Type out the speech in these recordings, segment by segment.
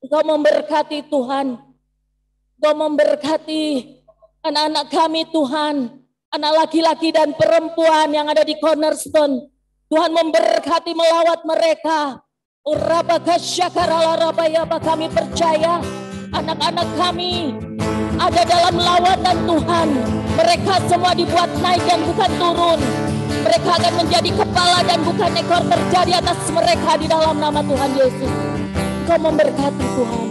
Engkau memberkati Tuhan. Engkau memberkati anak-anak kami Tuhan. Anak laki-laki dan perempuan yang ada di Cornerstone. Tuhan memberkati melawat mereka. Kami percaya anak-anak kami ada dalam lawatan Tuhan. Mereka semua dibuat naik dan bukan turun. Mereka akan menjadi kepala dan bukan ekor, terjadi atas mereka di dalam nama Tuhan Yesus. Engkau memberkati Tuhan,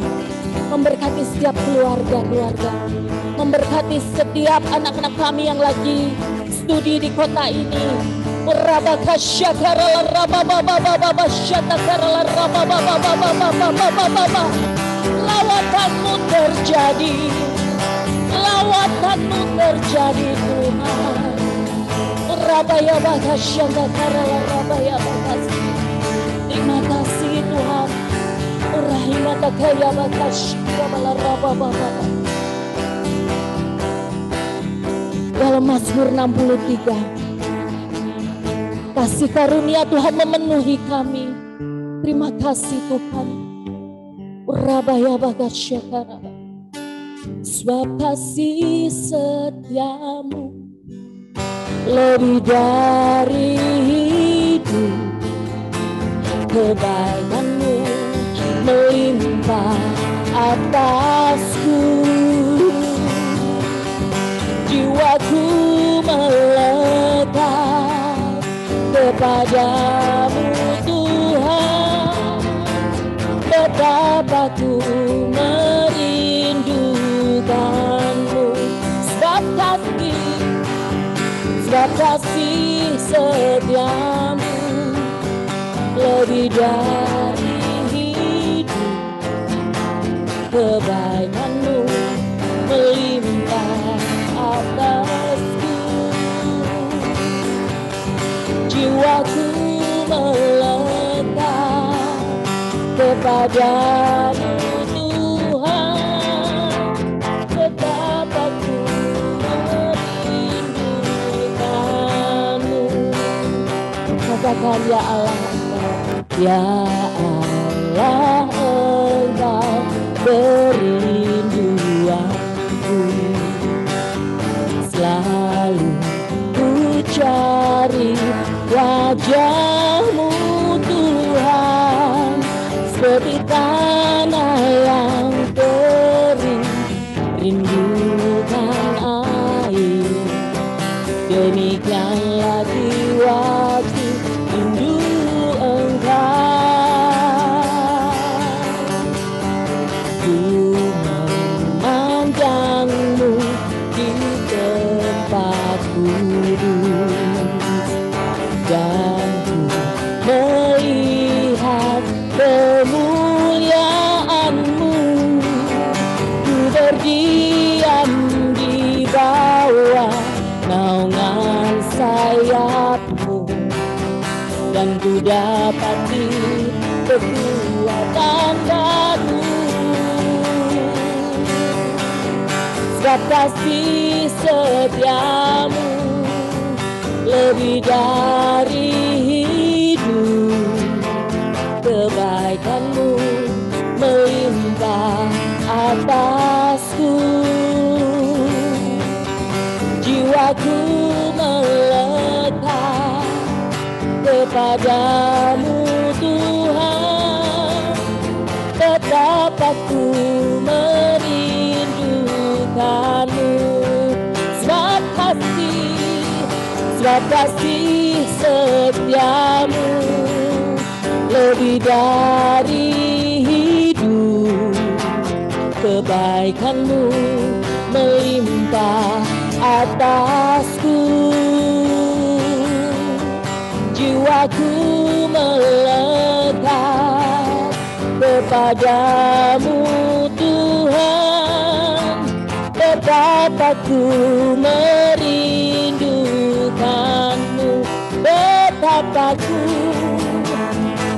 memberkati setiap keluarga-keluarga, memberkati setiap anak-anak kami yang lagi studi di kota ini. Lawatanmu terjadi, lawatanmu terjadi Tuhan. Terima kasih Tuhan. Dalam Mazmur 63, kasih karunia Tuhan memenuhi kami. Terima kasih Tuhan. Sebab kasih setiamu lebih dari hidup, kebaikanmu melimpah atasku. Jiwaku melekat kepadamu Tuhan, betapa ku merindukanmu. Sebab kasih setiamu lebih dari hidup, kebaikanmu melimpah atasku. Jiwaku melekat kepadamu Tuhan, betapa ku merindukanmu. Katakan ya Allah, ya Allah, Engkau kerinduanku. Selalu ku cari wajah-Mu Tuhan, seperti tanah yang kering rindukan air. Demikianlah jiwaku rindu Engkau. Ku memandangmu di tempat kudus, dan ku melihat kemuliaan-Mu. Ku berdiam di bawah naungan sayap-Mu, dan ku dapati kekuatan baru. Sebab kasih setiamu lebih dari hidup, kebaikanmu melimpah atasku. Jiwaku melekat kepadamu Tuhan, betapa ku merindukanmu. Sebab kasih setiamu lebih dari hidup, kebaikanmu melimpah atasku. Jiwaku melekat kepadamu Tuhan, betapa ku merindukanmu.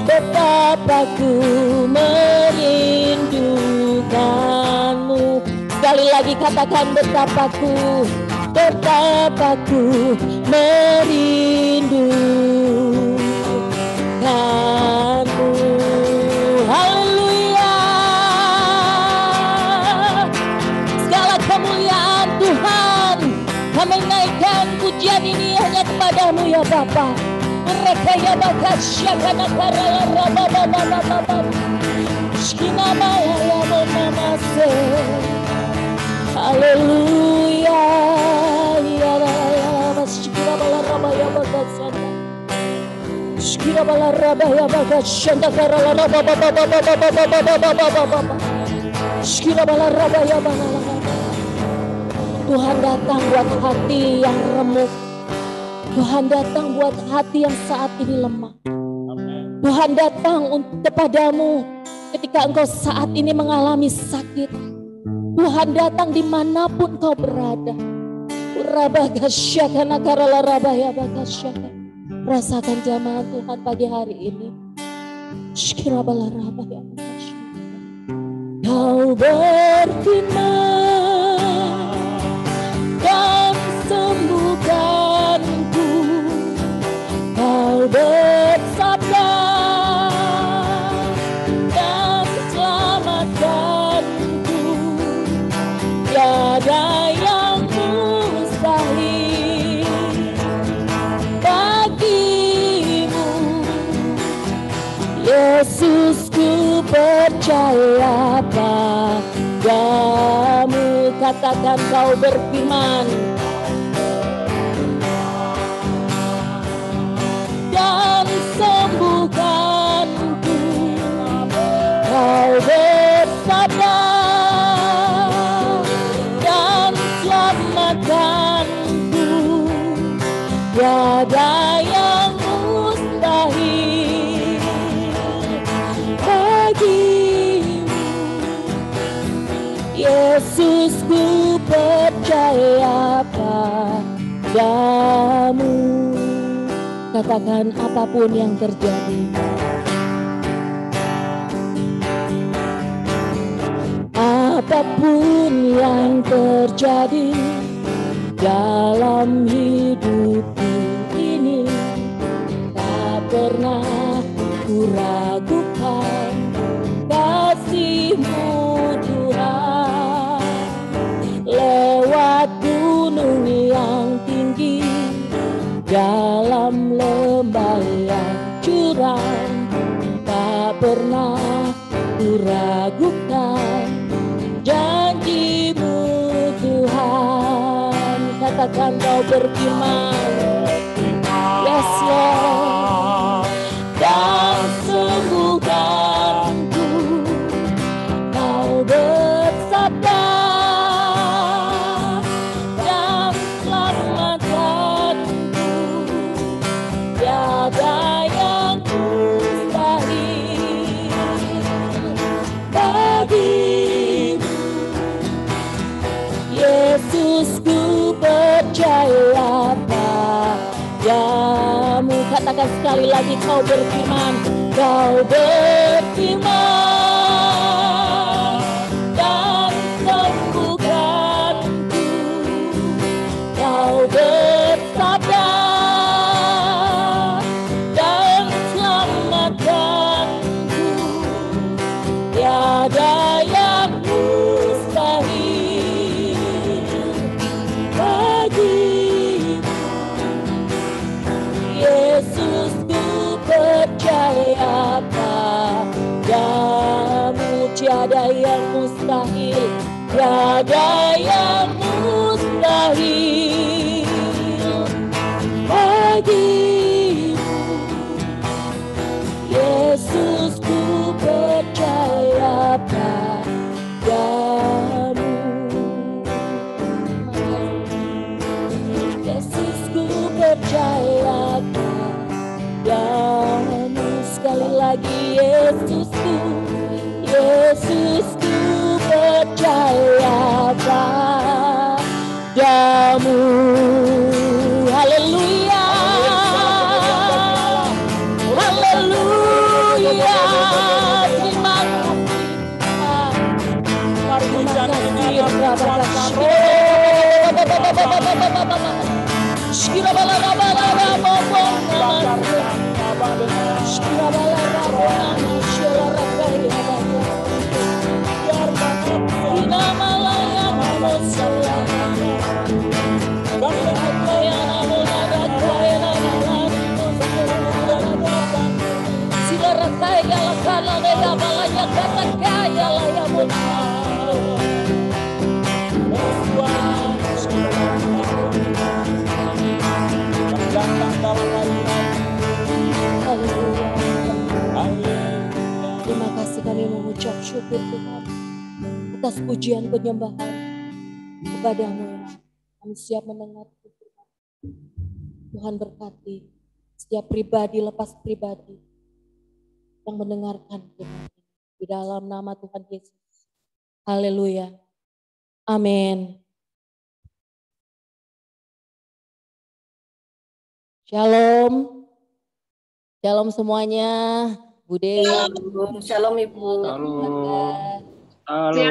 Betapa ku merindukanmu. Sekali lagi katakan betapa ku betapa ku merindukanmu. Haleluya. Segala kemuliaan Tuhan, kami naikkan pujian ini hanya kepadamu ya Bapa. Mereka ya bakasya karena karala raba baba baba shkina maya ya mama se. Haleluya. Ya la shkina bala raba ya bakasya shkina bala raba ya bakasya karala raba baba baba baba baba shkina bala raba ya bala. Tuhan datang buat hati yang remuk. Tuhan datang buat hati yang saat ini lemah. Tuhan datang kepadamu ketika engkau saat ini mengalami sakit. Tuhan datang dimanapun kau berada. Rasakan jamaah Tuhan pagi hari ini. Kau berfirman dan sembuhkanku. Kau bersabda dan selamatkanku. Tiada yang mustahil bagimu. Yesus, ku percaya padamu. Katakan kau berfirman dan sembuhkanku. Kau bersabda dan selamatkanku. Tiada yang mustahil bagimu. Yesus, ku percaya padamu. Katakan apapun yang terjadi. Apapun yang terjadi dalam hidupku ini, tak pernah ku ragukan kasih-Mu Tuhan. Lewat gunung yang tinggi, dalam lembah yang curam, tak pernah ku ragukan janji-Mu Tuhan. Katakan kau berfirman, yes Lord, dan sembuhkanku. Kau bersabda dan selamatkanku. Tiada yang mustahil bagimu. Yesus, ku percaya padamu. Katakan sekali lagi, kau berfirman. Kau berfirman dan sembuhkanku. Kau bersabda dan selamatkanku. Tiada yang mustahil bagimu. Yesus, ku percaya padamu. Tiada yang mustahil, tiada yang mustahil bagimu. Yesus, ku percaya padamu. Yesus, ku percaya padamu. Sekali lagi, Yesusku, Yesusku percaya padamu. Haleluya, haleluya. Terima kasih. Terima kasih. Terima kasih kami mengucap syukur Tuhan atas pujian penyembahan kepadamu ya. Kami siap mendengar Tuhan. Tuhan berkati setiap pribadi lepas pribadi yang mendengarkan Tuhan. Di dalam nama Tuhan Yesus. Haleluya. Amin. Shalom. Shalom semuanya. Bu Dewi. Shalom Ibu. Halo.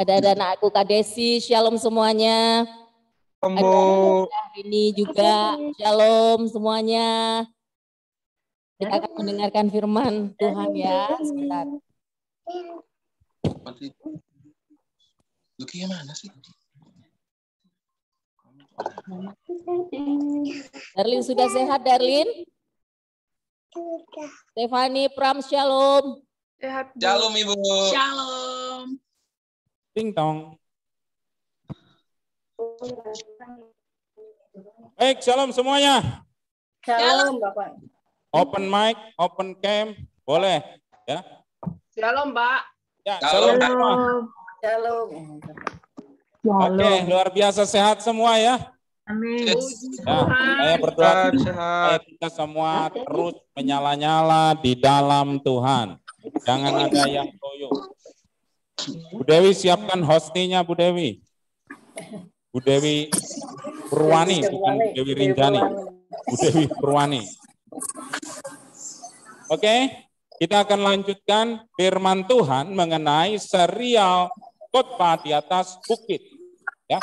Ada anakku Kak Desi. Shalom semuanya. Ada ini juga. Shalom semuanya. Kita akan mendengarkan firman Tuhan ya. Sebentar. Luki mana sih? Darlin sudah sehat, Darlin? Stefani Pram, shalom. Sehat. Shalom Ibu. Shalom. Ting tong. Baik, shalom semuanya. Shalom Bapak. Open mic, open cam, boleh ya. Shalom Mbak. Ya, Shalom. shalom semua. Shalom. Oke, luar biasa sehat semua ya. Amin. Yes. Ya, saya berdoa supaya kita semua terus menyala-nyala di dalam Tuhan. Jangan ada yang loyo. Bu Dewi siapkan hostinya Bu Dewi. Bu Dewi Purwani, bukan Bu Dewi Rinjani. Bu Dewi Purwani. Oke, kita akan lanjutkan firman Tuhan mengenai serial khotbah di atas bukit. Ya.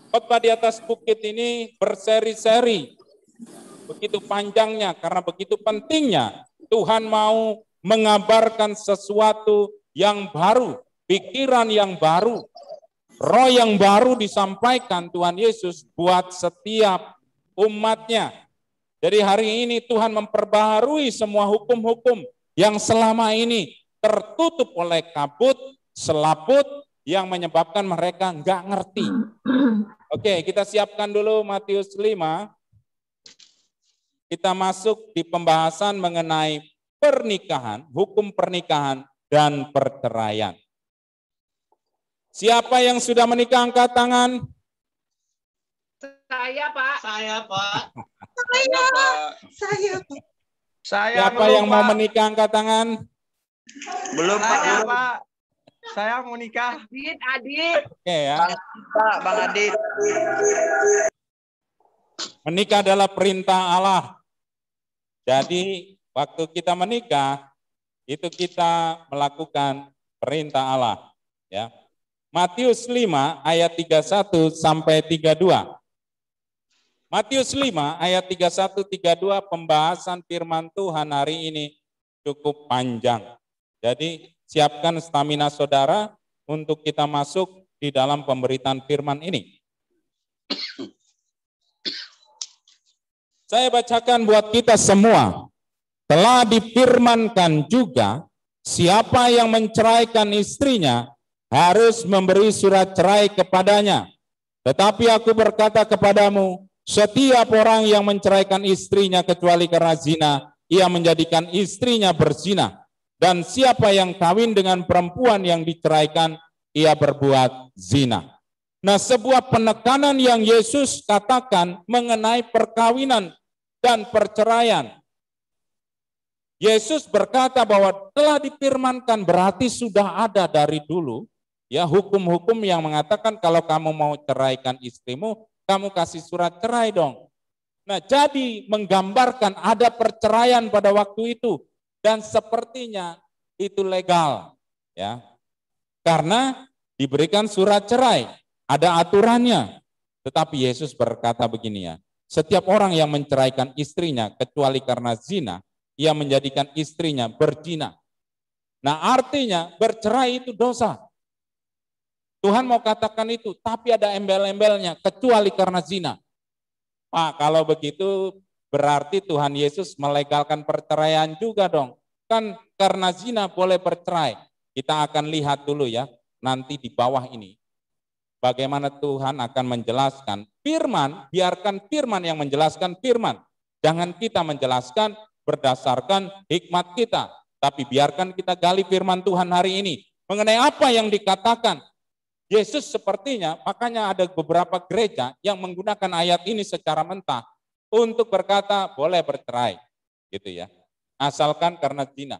Khotbah di atas bukit ini berseri-seri. Begitu panjangnya karena begitu pentingnya Tuhan mau mengabarkan sesuatu yang baru, pikiran yang baru, roh yang baru disampaikan Tuhan Yesus buat setiap umatnya. Jadi hari ini Tuhan memperbaharui semua hukum-hukum yang selama ini tertutup oleh kabut, selaput yang menyebabkan mereka nggak ngerti. Oke, kita siapkan dulu Matius 5. Kita masuk di pembahasan mengenai pernikahan, hukum pernikahan, dan perceraian. Siapa yang sudah menikah angkat tangan? Saya Pak. Saya Pak. Saya Pak. Saya Siapa belum, yang mau Pak. menikah angkat tangan? Belum Pak. Saya, Belum. Pak. Saya mau nikah. Adit. Oke ya. Bang Adit. Menikah adalah perintah Allah. Jadi waktu kita menikah itu kita melakukan perintah Allah. Ya. Matius 5 ayat 31 sampai 32. Matius 5 ayat 31-32 pembahasan firman Tuhan hari ini cukup panjang. Jadi siapkan stamina saudara untuk kita masuk di dalam pemberitaan firman ini. Saya bacakan buat kita semua. Telah difirmankan juga, siapa yang menceraikan istrinya harus memberi surat cerai kepadanya. Tetapi aku berkata kepadamu, setiap orang yang menceraikan istrinya kecuali karena zina, ia menjadikan istrinya berzina. Dan siapa yang kawin dengan perempuan yang diceraikan, ia berbuat zina. Nah, sebuah penekanan yang Yesus katakan mengenai perkawinan dan perceraian. Yesus berkata bahwa telah difirmankan, berarti sudah ada dari dulu ya hukum-hukum yang mengatakan kalau kamu mau ceraikan istrimu, kamu kasih surat cerai dong. Nah, jadi menggambarkan ada perceraian pada waktu itu dan sepertinya itu legal ya. Karena diberikan surat cerai, ada aturannya. Tetapi Yesus berkata begini ya, setiap orang yang menceraikan istrinya kecuali karena zina, ia menjadikan istrinya berzina. Nah, artinya bercerai itu dosa. Tuhan mau katakan itu, tapi ada embel-embelnya, kecuali karena zina. Pak, kalau begitu berarti Tuhan Yesus melegalkan perceraian juga dong. Kan karena zina boleh bercerai. Kita akan lihat dulu ya, nanti di bawah ini. Bagaimana Tuhan akan menjelaskan firman, biarkan firman yang menjelaskan firman. Jangan kita menjelaskan berdasarkan hikmat kita, tapi biarkan kita gali firman Tuhan hari ini. Mengenai apa yang dikatakan, Yesus sepertinya, makanya ada beberapa gereja yang menggunakan ayat ini secara mentah untuk berkata boleh bercerai, gitu ya. Asalkan karena zina.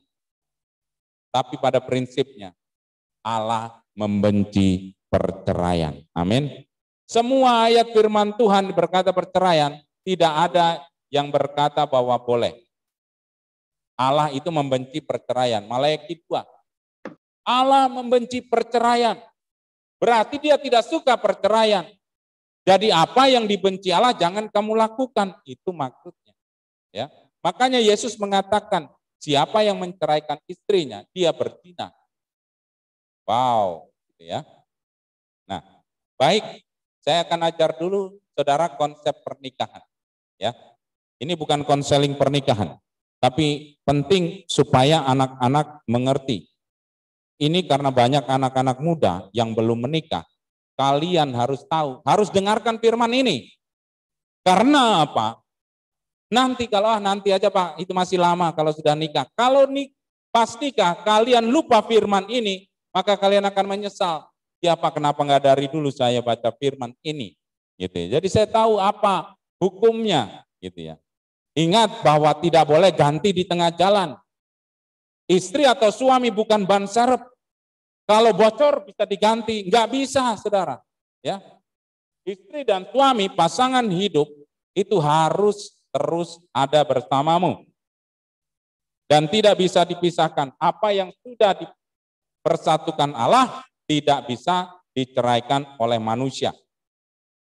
Tapi pada prinsipnya Allah membenci perceraian. Amin. Semua ayat firman Tuhan berkata perceraian, tidak ada yang berkata bahwa boleh. Allah itu membenci perceraian. Malaikat 2. Allah membenci perceraian. Berarti dia tidak suka perceraian. Jadi apa yang dibenci Allah jangan kamu lakukan, itu maksudnya. Ya. Makanya Yesus mengatakan, siapa yang menceraikan istrinya, dia berzina. Wow, gitu ya. Nah, baik, saya akan ajar dulu saudara konsep pernikahan. Ya, ini bukan konseling pernikahan, tapi penting supaya anak-anak mengerti. Ini karena banyak anak-anak muda yang belum menikah. Kalian harus tahu, harus dengarkan firman ini. Karena apa? Nanti kalau nanti aja Pak, itu masih lama kalau sudah nikah. Kalau pas nikah kalian lupa firman ini, maka kalian akan menyesal. Ya Pak, kenapa nggak dari dulu saya baca firman ini? Gitu. Jadi saya tahu apa hukumnya, gitu ya. Ingat bahwa tidak boleh ganti di tengah jalan. Istri atau suami bukan ban serep. Kalau bocor bisa diganti, nggak bisa, saudara. Ya, istri dan suami pasangan hidup itu harus terus ada bersamamu dan tidak bisa dipisahkan. Apa yang sudah dipersatukan Allah tidak bisa diceraikan oleh manusia.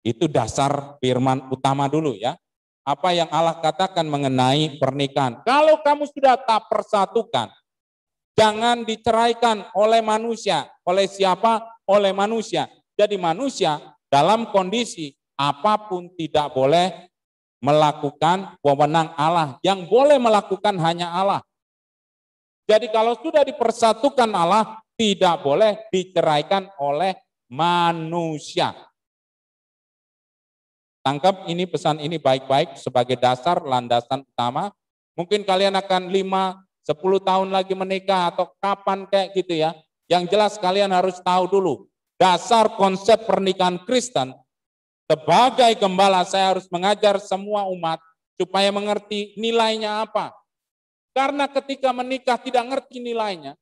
Itu dasar firman utama dulu ya. Apa yang Allah katakan mengenai pernikahan. Kalau kamu sudah tak persatukan, jangan diceraikan oleh manusia. Oleh siapa? Oleh manusia. Jadi manusia dalam kondisi apapun tidak boleh melakukan wewenang Allah. Yang boleh melakukan hanya Allah. Jadi kalau sudah dipersatukan Allah, tidak boleh diceraikan oleh manusia. Tangkap ini pesan ini baik-baik sebagai dasar landasan utama. Mungkin kalian akan 5-10 tahun lagi menikah atau kapan kayak gitu ya. Yang jelas kalian harus tahu dulu dasar konsep pernikahan Kristen. Sebagai gembala saya harus mengajar semua umat supaya mengerti nilainya apa. Karena ketika menikah tidak ngerti nilainya,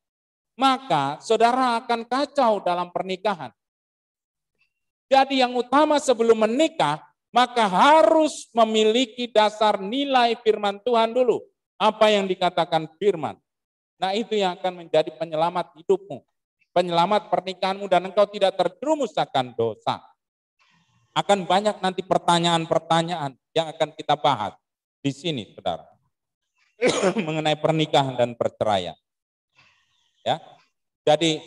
maka saudara akan kacau dalam pernikahan. Jadi yang utama sebelum menikah, maka harus memiliki dasar nilai firman Tuhan dulu. Apa yang dikatakan firman. Nah itu yang akan menjadi penyelamat hidupmu. Penyelamat pernikahanmu dan engkau tidak terjerumus akan dosa. Akan banyak nanti pertanyaan-pertanyaan yang akan kita bahas di sini, saudara. Mengenai pernikahan dan perceraian. Ya. Jadi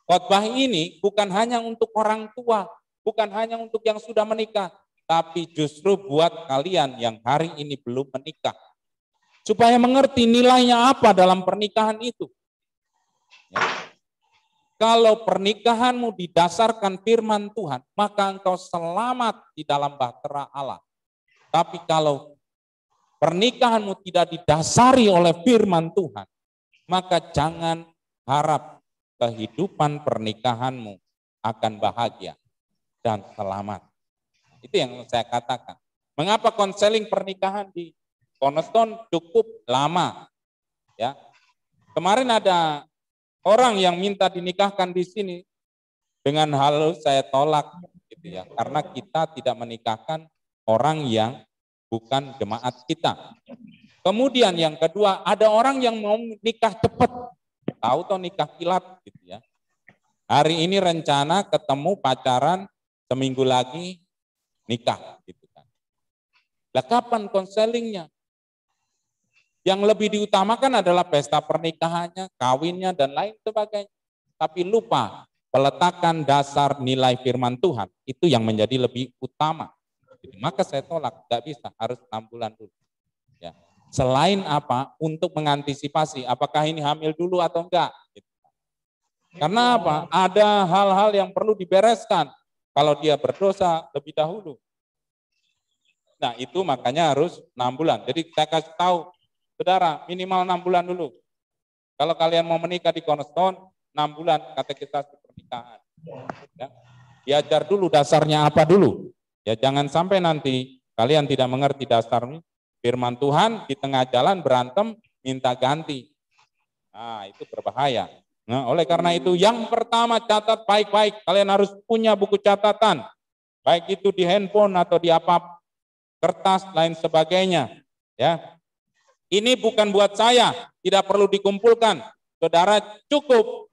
khotbah ini bukan hanya untuk orang tua, bukan hanya untuk yang sudah menikah, tapi justru buat kalian yang hari ini belum menikah. Supaya mengerti nilainya apa dalam pernikahan itu. Ya. Kalau pernikahanmu didasarkan firman Tuhan, maka engkau selamat di dalam bahtera Allah. Tapi kalau pernikahanmu tidak didasari oleh firman Tuhan, maka jangan harap kehidupan pernikahanmu akan bahagia dan selamat. Itu yang saya katakan. Mengapa konseling pernikahan di Cornerstone cukup lama? Ya, kemarin ada orang yang minta dinikahkan di sini dengan halus saya tolak, gitu ya, karena kita tidak menikahkan orang yang bukan jemaat kita. Kemudian yang kedua, ada orang yang mau nikah cepat, tahu toh nikah kilat, gitu ya. Hari ini rencana ketemu pacaran seminggu lagi nikah gitu kan. Lah kapan konselingnya? Yang lebih diutamakan adalah pesta pernikahannya, kawinnya dan lain sebagainya. Tapi lupa peletakan dasar nilai firman Tuhan itu yang menjadi lebih utama. Jadi, maka saya tolak, nggak bisa, harus 6 bulan dulu. Ya. Selain apa? Untuk mengantisipasi apakah ini hamil dulu atau enggak. Gitu. Karena apa? Ada hal-hal yang perlu dibereskan kalau dia berdosa lebih dahulu. Nah itu makanya harus 6 bulan. Jadi saya kasih tahu, saudara, minimal 6 bulan dulu. Kalau kalian mau menikah di Cornerstone, 6 bulan katekisasi pernikahan. Ya. Diajar dulu dasarnya apa dulu. Ya jangan sampai nanti kalian tidak mengerti dasarnya. Firman Tuhan di tengah jalan berantem minta ganti. Nah itu berbahaya. Nah, oleh karena itu yang pertama catat baik-baik. Kalian harus punya buku catatan. Baik itu di handphone atau di apa, kertas lain sebagainya. Ya. Ini bukan buat saya, tidak perlu dikumpulkan. Saudara cukup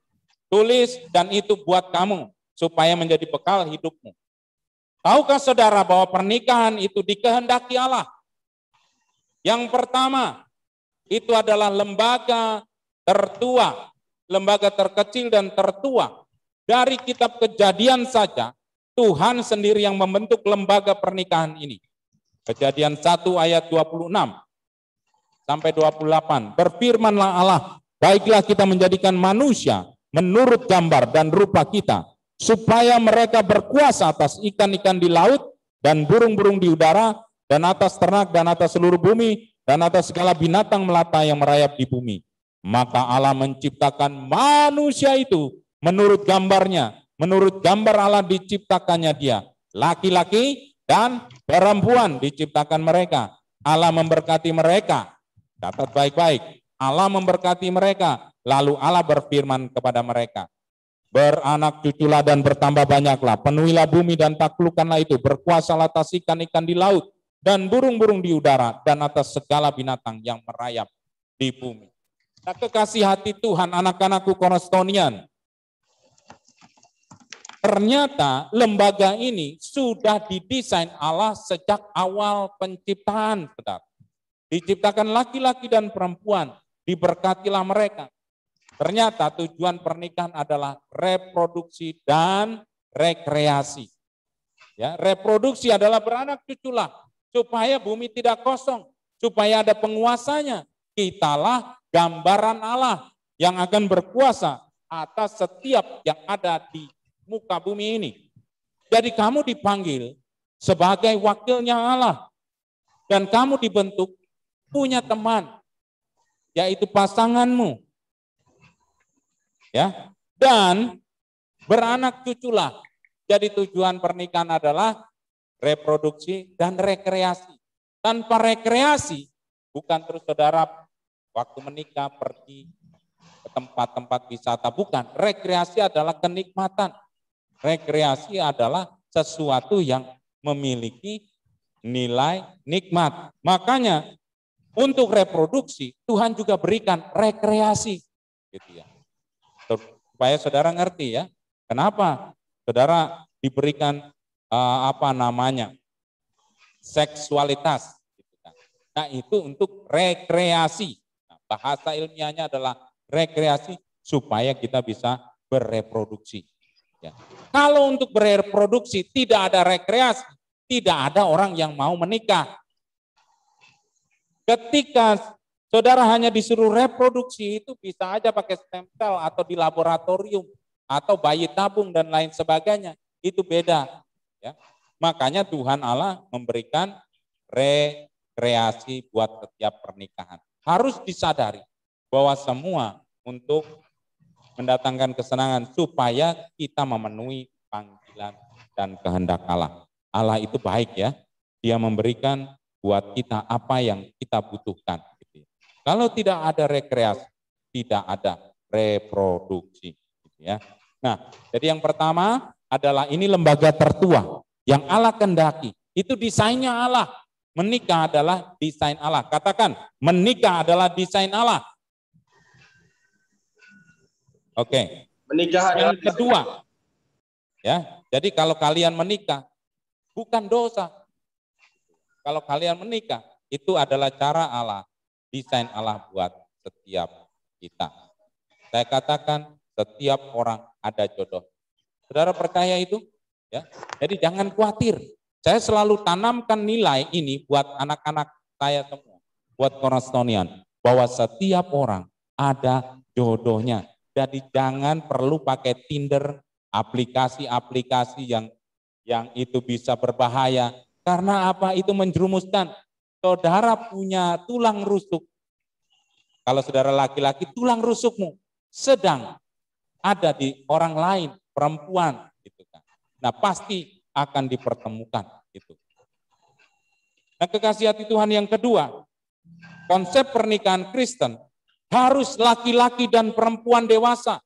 tulis dan itu buat kamu supaya menjadi bekal hidupmu. Tahukah saudara bahwa pernikahan itu dikehendaki Allah? Yang pertama itu adalah lembaga tertua, lembaga terkecil dan tertua. Dari kitab Kejadian saja, Tuhan sendiri yang membentuk lembaga pernikahan ini. Kejadian 1 ayat 26 sampai 28. Berfirmanlah Allah, baiklah kita menjadikan manusia menurut gambar dan rupa kita, supaya mereka berkuasa atas ikan-ikan di laut dan burung-burung di udara, dan atas ternak dan atas seluruh bumi, dan atas segala binatang melata yang merayap di bumi. Maka Allah menciptakan manusia itu menurut gambarnya, menurut gambar Allah diciptakannya dia. Laki-laki dan perempuan diciptakan mereka. Allah memberkati mereka. Catat baik-baik. Allah memberkati mereka. Lalu Allah berfirman kepada mereka, beranak cuculah dan bertambah banyaklah, penuhilah bumi dan taklukkanlah itu, berkuasalah atas ikan-ikan di laut dan burung-burung di udara dan atas segala binatang yang merayap di bumi. Nah, kekasih hati Tuhan, anak-anakku Cornerstonian, ternyata lembaga ini sudah didesain Allah sejak awal penciptaan, saudara. Diciptakan laki-laki dan perempuan, diberkatilah mereka. Ternyata tujuan pernikahan adalah reproduksi dan rekreasi. Ya, reproduksi adalah beranak cuculah, supaya bumi tidak kosong, supaya ada penguasanya. Kitalah gambaran Allah yang akan berkuasa atas setiap yang ada di muka bumi ini. Jadi kamu dipanggil sebagai wakilnya Allah. Dan kamu dibentuk punya teman, yaitu pasanganmu. Ya, dan beranak cuculah. Jadi tujuan pernikahan adalah reproduksi dan rekreasi. Tanpa rekreasi, bukan terus saudara waktu menikah pergi ke tempat-tempat wisata, bukan. Rekreasi adalah kenikmatan. Rekreasi adalah sesuatu yang memiliki nilai nikmat. Makanya untuk reproduksi Tuhan juga berikan rekreasi, gitu ya. Supaya saudara ngerti ya, kenapa saudara diberikan seksualitas. Nah itu untuk rekreasi. Nah, bahasa ilmiahnya adalah rekreasi supaya kita bisa bereproduksi. Ya. Kalau untuk bereproduksi tidak ada rekreasi, tidak ada orang yang mau menikah. Ketika saudara hanya disuruh reproduksi, itu bisa aja pakai stem cell atau di laboratorium atau bayi tabung dan lain sebagainya. Itu beda. Ya. Makanya Tuhan Allah memberikan rekreasi buat setiap pernikahan. Harus disadari bahwa semua untuk mendatangkan kesenangan supaya kita memenuhi panggilan dan kehendak Allah. Allah itu baik ya. Dia memberikan buat kita apa yang kita butuhkan. Kalau tidak ada rekreasi, tidak ada reproduksi. Ya. Nah, jadi yang pertama adalah ini lembaga tertua yang Allah kendaki. Itu desainnya Allah. Menikah adalah desain Allah. Katakan, menikah adalah desain Allah. Oke. Menikah adalah Yang kedua, ya. Jadi kalau kalian menikah, bukan dosa. Kalau kalian menikah, itu adalah cara Allah, desain Allah buat setiap kita. Saya katakan setiap orang ada jodoh. Saudara percaya itu? Ya. Jadi jangan khawatir. Saya selalu tanamkan nilai ini buat anak-anak saya semua, buat Cornerstonian, bahwa setiap orang ada jodohnya. Jadi jangan perlu pakai Tinder, aplikasi-aplikasi yang itu bisa berbahaya. Karena apa? Itu menjerumuskan. Saudara punya tulang rusuk. Kalau saudara laki-laki, tulang rusukmu sedang ada di orang lain, perempuan, gitu kan. Nah, pasti akan dipertemukan gitu. Nah, kekasih hati Tuhan yang kedua, konsep pernikahan Kristen harus laki-laki dan perempuan dewasa.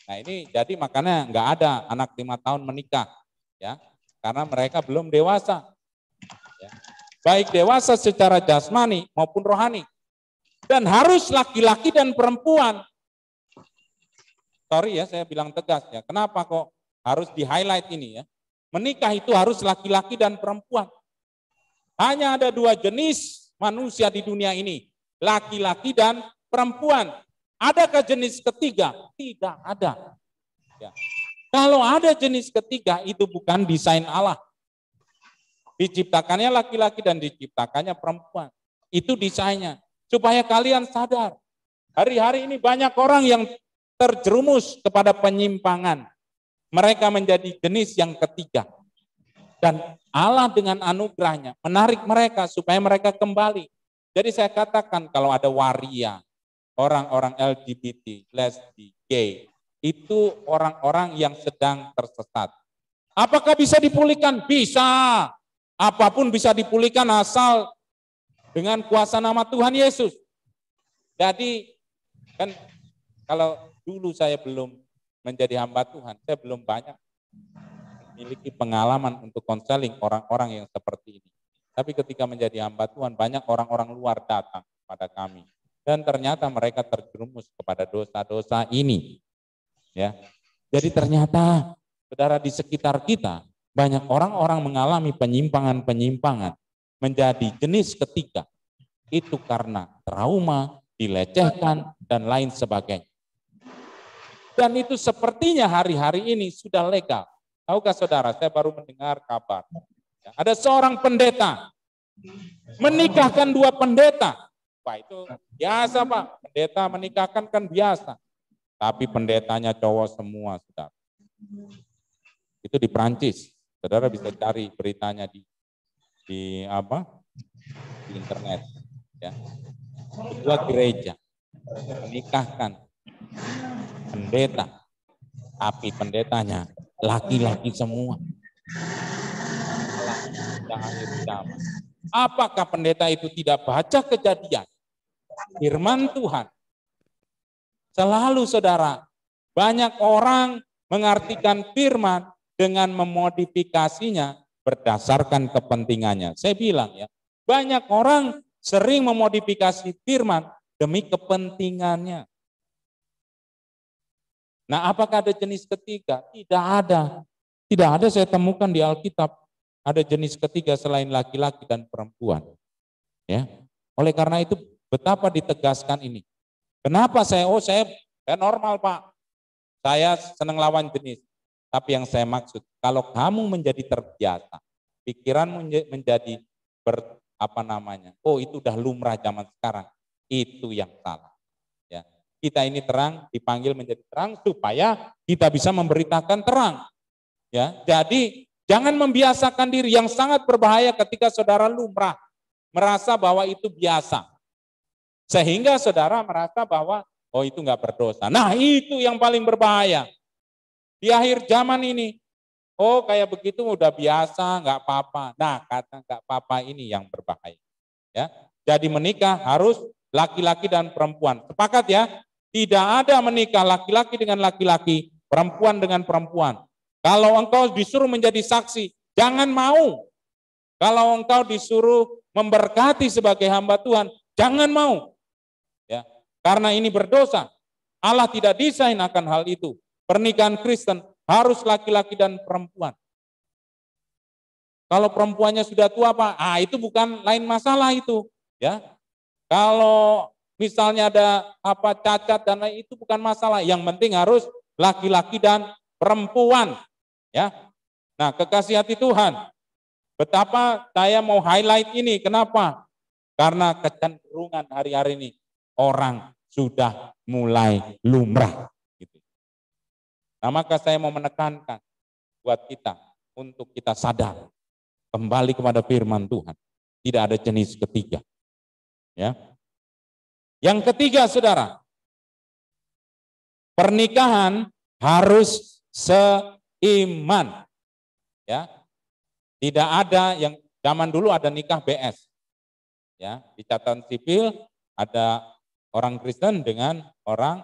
Nah, ini jadi makanya nggak ada anak 5 tahun menikah, ya, karena mereka belum dewasa. Ya. Baik dewasa secara jasmani maupun rohani. Dan harus laki-laki dan perempuan. Sorry ya, saya bilang tegas ya. Kenapa kok harus di-highlight ini ya? Menikah itu harus laki-laki dan perempuan. Hanya ada 2 jenis manusia di dunia ini. Laki-laki dan perempuan. Adakah jenis ketiga? Tidak ada. Ya. Kalau ada jenis ketiga, itu bukan desain Allah. Diciptakannya laki-laki dan diciptakannya perempuan. Itu desainnya. Supaya kalian sadar. Hari-hari ini banyak orang yang terjerumus kepada penyimpangan. Mereka menjadi jenis yang ketiga. Dan Allah dengan anugerahnya menarik mereka supaya mereka kembali. Jadi saya katakan kalau ada waria, orang-orang LGBT, lesbi, gay, itu orang-orang yang sedang tersesat. Apakah bisa dipulihkan? Bisa. Apapun bisa dipulihkan asal dengan kuasa nama Tuhan Yesus. Jadi kan kalau dulu saya belum menjadi hamba Tuhan, saya belum banyak memiliki pengalaman untuk konseling orang-orang yang seperti ini. Tapi ketika menjadi hamba Tuhan, banyak orang-orang luar datang pada kami. Dan ternyata mereka terjerumus kepada dosa-dosa ini. Ya. Jadi ternyata, saudara, di sekitar kita, banyak orang-orang mengalami penyimpangan-penyimpangan menjadi jenis ketiga. Itu karena trauma, dilecehkan, dan lain sebagainya. Dan itu sepertinya hari-hari ini sudah legal. Tahukah saudara, saya baru mendengar kabar. Ada seorang pendeta menikahkan 2 pendeta. Wah, itu biasa Pak, pendeta menikahkan kan biasa. Tapi pendetanya cowok semua, saudara. Itu di Prancis. Saudara bisa cari beritanya di internet. Ya. Sebuah gereja menikahkan pendeta, tapi pendetanya laki-laki semua. Apakah pendeta itu tidak baca Kejadian? Firman Tuhan. Selalu saudara, banyak orang mengartikan firman dengan memodifikasinya berdasarkan kepentingannya. Saya bilang ya, banyak orang sering memodifikasi firman demi kepentingannya. Nah, apakah ada jenis ketiga? Tidak ada. Tidak ada saya temukan di Alkitab ada jenis ketiga selain laki-laki dan perempuan. Ya. Oleh karena itu betapa ditegaskan ini. Kenapa saya normal Pak. Saya senang lawan jenis. Tapi yang saya maksud, kalau kamu menjadi terbiasa, pikiranmu menjadi itu udah lumrah zaman sekarang. Itu yang salah. Ya. Kita ini terang dipanggil menjadi terang supaya kita bisa memberitakan terang. Ya, jadi jangan membiasakan diri yang sangat berbahaya ketika saudara lumrah merasa bahwa itu biasa. Sehingga saudara merasa bahwa itu enggak berdosa. Nah, itu yang paling berbahaya. Di akhir zaman ini, kayak begitu udah biasa, enggak apa-apa. Nah, kata enggak apa-apa ini yang berbahaya. Ya. Jadi menikah harus laki-laki dan perempuan. Sepakat ya? Tidak ada menikah laki-laki dengan laki-laki, perempuan dengan perempuan. Kalau engkau disuruh menjadi saksi, jangan mau. Kalau engkau disuruh memberkati sebagai hamba Tuhan, jangan mau. Ya, karena ini berdosa. Allah tidak desain akan hal itu. Pernikahan Kristen harus laki-laki dan perempuan. Kalau perempuannya sudah tua, Pak, itu bukan lain masalah itu, ya. Kalau misalnya ada apa cacat dan lain, itu bukan masalah. Yang penting harus laki-laki dan perempuan, ya. Nah, kekasih hati Tuhan, betapa saya mau highlight ini. Kenapa? Karena kecenderungan hari-hari ini orang sudah mulai lumrah. Gitu. Nah, maka saya mau menekankan buat kita untuk kita sadar kembali kepada firman Tuhan. Tidak ada jenis ketiga. Ya. Yang ketiga, saudara, pernikahan harus seiman. Ya. Tidak ada yang zaman dulu ada nikah BS. Ya, di catatan sipil ada orang Kristen dengan orang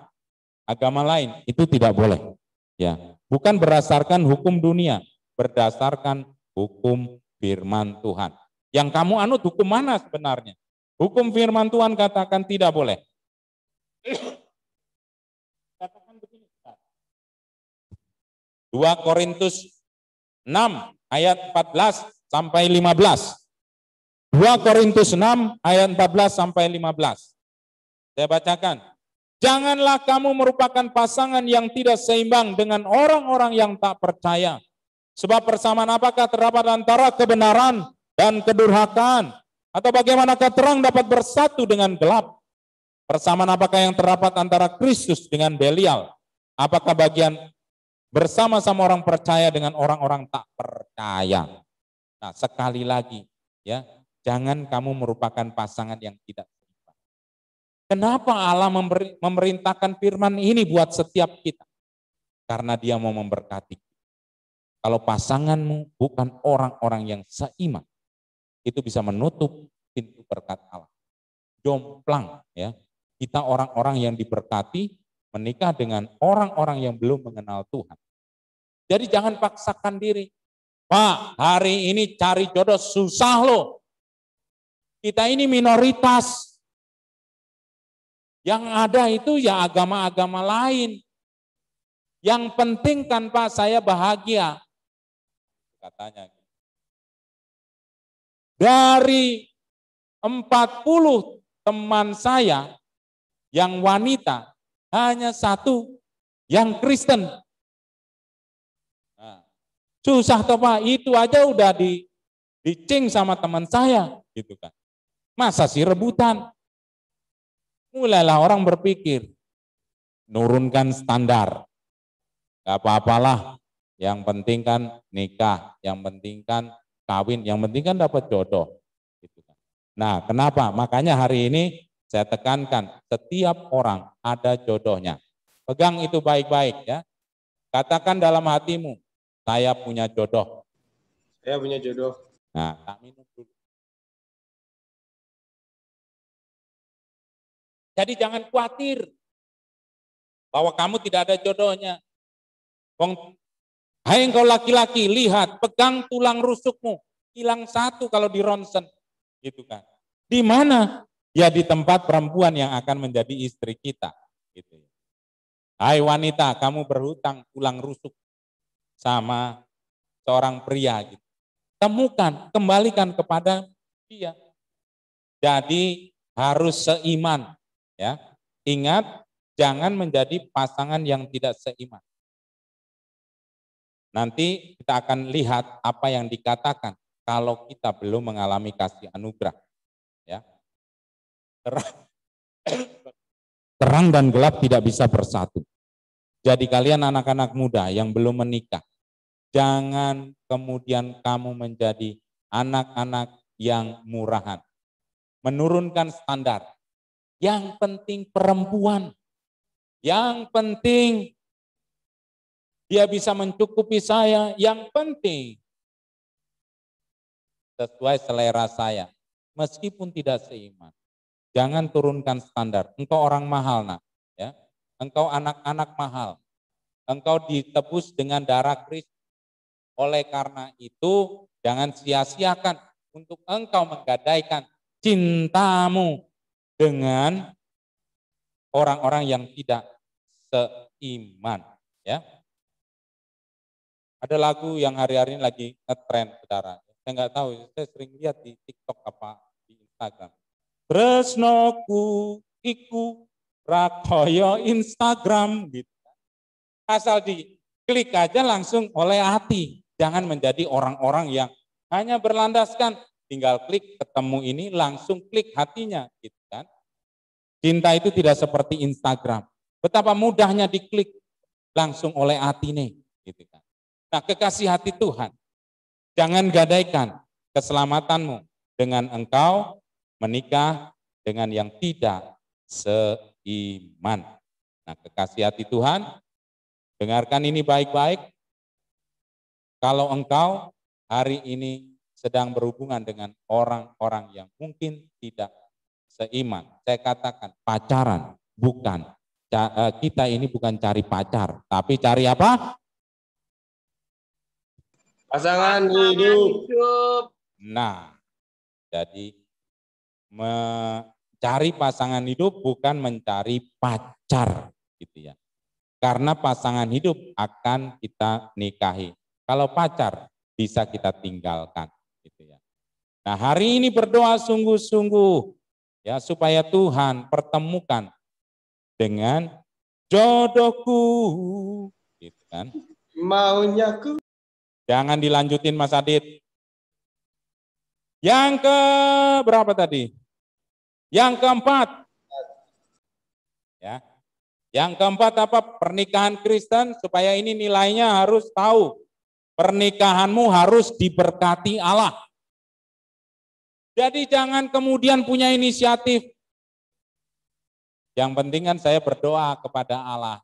agama lain, itu tidak boleh. Ya, bukan berdasarkan hukum dunia, berdasarkan hukum firman Tuhan. Yang kamu anut hukum mana sebenarnya? Hukum firman Tuhan katakan tidak boleh. Katakan begini. 2 Korintus 6 ayat 14 sampai 15. 2 Korintus 6 ayat 14 sampai 15. Saya bacakan. Janganlah kamu merupakan pasangan yang tidak seimbang dengan orang-orang yang tak percaya. Sebab persamaan apakah terdapat antara kebenaran dan kedurhakaan? Atau bagaimanakah terang dapat bersatu dengan gelap? Persamaan apakah yang terdapat antara Kristus dengan Belial? Apakah bagian bersama-sama orang percaya dengan orang-orang tak percaya? Nah, sekali lagi, ya, jangan kamu merupakan pasangan yang tidak seimbang. Kenapa Allah memerintahkan firman ini buat setiap kita? Karena Dia mau memberkati. Kalau pasanganmu bukan orang-orang yang seiman, itu bisa menutup pintu berkat Allah. Jomplang, ya. Kita orang-orang yang diberkati menikah dengan orang-orang yang belum mengenal Tuhan. Jadi jangan paksakan diri. Pak, hari ini cari jodoh susah loh. Kita ini minoritas. Yang ada itu ya agama-agama lain. Yang penting kan Pak, saya bahagia. Katanya. Dari 40 teman saya yang wanita, hanya 1 yang Kristen. Nah, susah toh Pak, itu aja udah dicing sama teman saya. Gitu kan. Masa sih rebutan? Mulailah orang berpikir, nurunkan standar. Gak apa-apalah, yang penting kan nikah, yang penting kan kawin, yang penting kan dapat jodoh. Gitu kan. Nah, kenapa? Makanya hari ini saya tekankan, setiap orang ada jodohnya. Pegang itu baik-baik ya. Katakan dalam hatimu, saya punya jodoh. Saya punya jodoh. Nah, tak minum dulu. Jadi jangan khawatir bahwa kamu tidak ada jodohnya. Hai engkau laki-laki, lihat, pegang tulang rusukmu. Hilang 1 kalau di ronsen. Gitu kan. Di mana? Ya di tempat perempuan yang akan menjadi istri kita. Gitu. Hai wanita, kamu berhutang tulang rusuk sama seorang pria. Gitu. Temukan, kembalikan kepada dia. Jadi harus seiman. Ya, ingat jangan menjadi pasangan yang tidak seiman. Nanti kita akan lihat apa yang dikatakan kalau kita belum mengalami kasih anugerah. Ya, terang dan gelap tidak bisa bersatu. Jadi kalian anak-anak muda yang belum menikah, jangan kemudian kamu menjadi anak-anak yang murahan, menurunkan standar. Yang penting perempuan, yang penting dia bisa mencukupi saya, yang penting sesuai selera saya, meskipun tidak seiman. Jangan turunkan standar. Engkau orang mahal, nak, ya. Engkau anak-anak mahal. Engkau ditebus dengan darah Kristus. Oleh karena itu, jangan sia-siakan untuk engkau menggadaikan cintamu dengan orang-orang yang tidak seiman, ya. Ada lagu yang hari-hari ini lagi ngetren, saudara. Saya nggak tahu, saya sering lihat di TikTok apa di Instagram. Tresnoku iku rakoyo Instagram gitu. Asal diklik aja langsung oleh hati. Jangan menjadi orang-orang yang hanya berlandaskan tinggal klik ketemu ini langsung klik hatinya gitu kan. Cinta itu tidak seperti Instagram. Betapa mudahnya diklik langsung oleh hati nih gitu kan. Nah, kekasih hati Tuhan, jangan gadaikan keselamatanmu dengan engkau menikah dengan yang tidak seiman. Nah, kekasih hati Tuhan, dengarkan ini baik-baik. Kalau engkau hari ini sedang berhubungan dengan orang-orang yang mungkin tidak seiman, saya katakan pacaran, bukan. Kita ini bukan cari pacar, tapi cari apa? Pasangan hidup. Nah, jadi mencari pasangan hidup bukan mencari pacar, gitu ya. Karena pasangan hidup akan kita nikahi. Kalau pacar bisa kita tinggalkan, gitu ya. Nah, hari ini berdoa sungguh-sungguh ya supaya Tuhan pertemukan dengan jodohku, gitu kan. Maunya ku. Jangan dilanjutin Mas Adit. Yang ke berapa tadi? Yang keempat. Ya. Yang keempat apa? Pernikahan Kristen, supaya ini nilainya harus tahu. Pernikahanmu harus diberkati Allah. Jadi jangan kemudian punya inisiatif. Yang penting kan saya berdoa kepada Allah.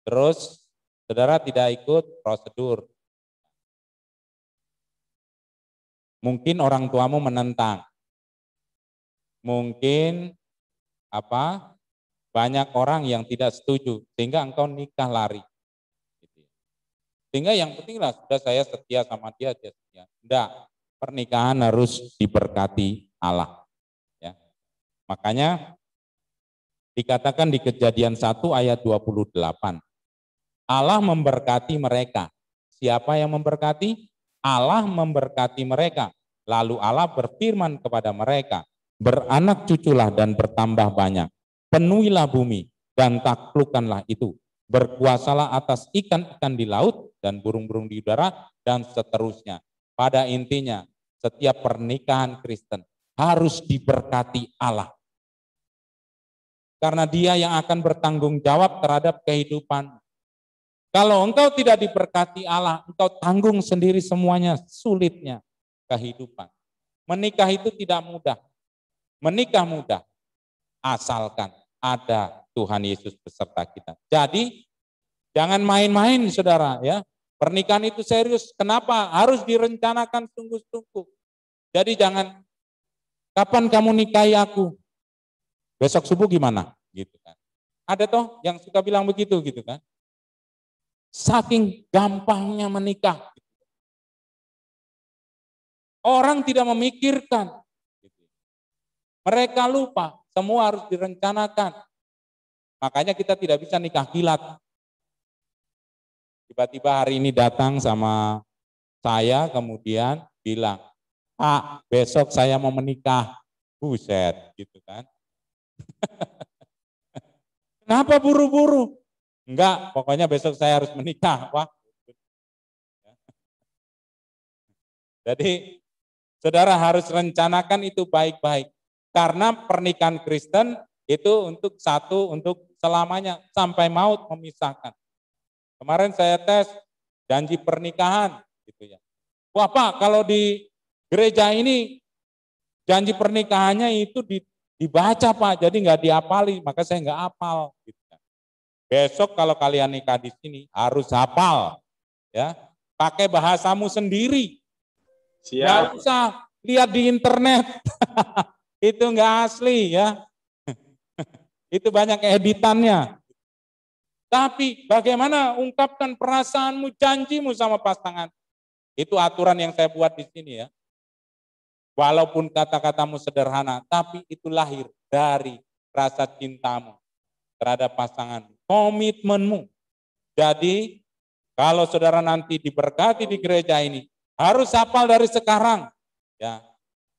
Terus saudara tidak ikut prosedur. Mungkin orang tuamu menentang. Mungkin banyak orang yang tidak setuju sehingga engkau nikah lari. Sehingga yang penting lah sudah saya setia sama dia setia. Enggak, pernikahan harus diberkati Allah. Ya. Makanya dikatakan di Kejadian 1 ayat 28. Allah memberkati mereka. Siapa yang memberkati? Allah memberkati mereka. Lalu Allah berfirman kepada mereka, beranak cuculah dan bertambah banyak. Penuhilah bumi dan taklukkanlah itu. Berkuasalah atas ikan-ikan di laut dan burung-burung di udara dan seterusnya. Pada intinya, setiap pernikahan Kristen harus diberkati Allah. Karena dia yang akan bertanggung jawab terhadap kehidupan. Kalau engkau tidak diberkati Allah, engkau tanggung sendiri semuanya, sulitnya kehidupan. Menikah itu tidak mudah. Menikah mudah, asalkan ada Tuhan Yesus beserta kita. Jadi, jangan main-main saudara ya. Pernikahan itu serius. Kenapa? Harus direncanakan sungguh-sungguh. Jadi jangan, kapan kamu nikahi aku? Besok subuh gimana? Gitu kan. Ada toh yang suka bilang begitu gitu kan. Saking gampangnya menikah. Orang tidak memikirkan. Mereka lupa, semua harus direncanakan. Makanya kita tidak bisa nikah kilat. Tiba-tiba hari ini datang sama saya, kemudian bilang, Pak, besok saya mau menikah. Buset, gitu kan. Kenapa buru-buru? Enggak, pokoknya besok saya harus menikah. Wah. Jadi, saudara harus rencanakan itu baik-baik. Karena pernikahan Kristen itu untuk selamanya, sampai maut memisahkan. Kemarin saya tes janji pernikahan, gitu ya. Wah Pak, kalau di gereja ini janji pernikahannya itu dibaca Pak, jadi nggak diapali, maka saya nggak hafal. Gitu. Besok kalau kalian nikah di sini harus hafal, ya. Pakai bahasamu sendiri. Siap. Nggak usah lihat di internet, itu nggak asli ya. Itu banyak editannya. Tapi bagaimana ungkapkan perasaanmu, janjimu sama pasangan. Itu aturan yang saya buat di sini ya. Walaupun kata-katamu sederhana, tapi itu lahir dari rasa cintamu terhadap pasangan, komitmenmu. Jadi kalau saudara nanti diberkati di gereja ini, Harus hafal dari sekarang. Ya.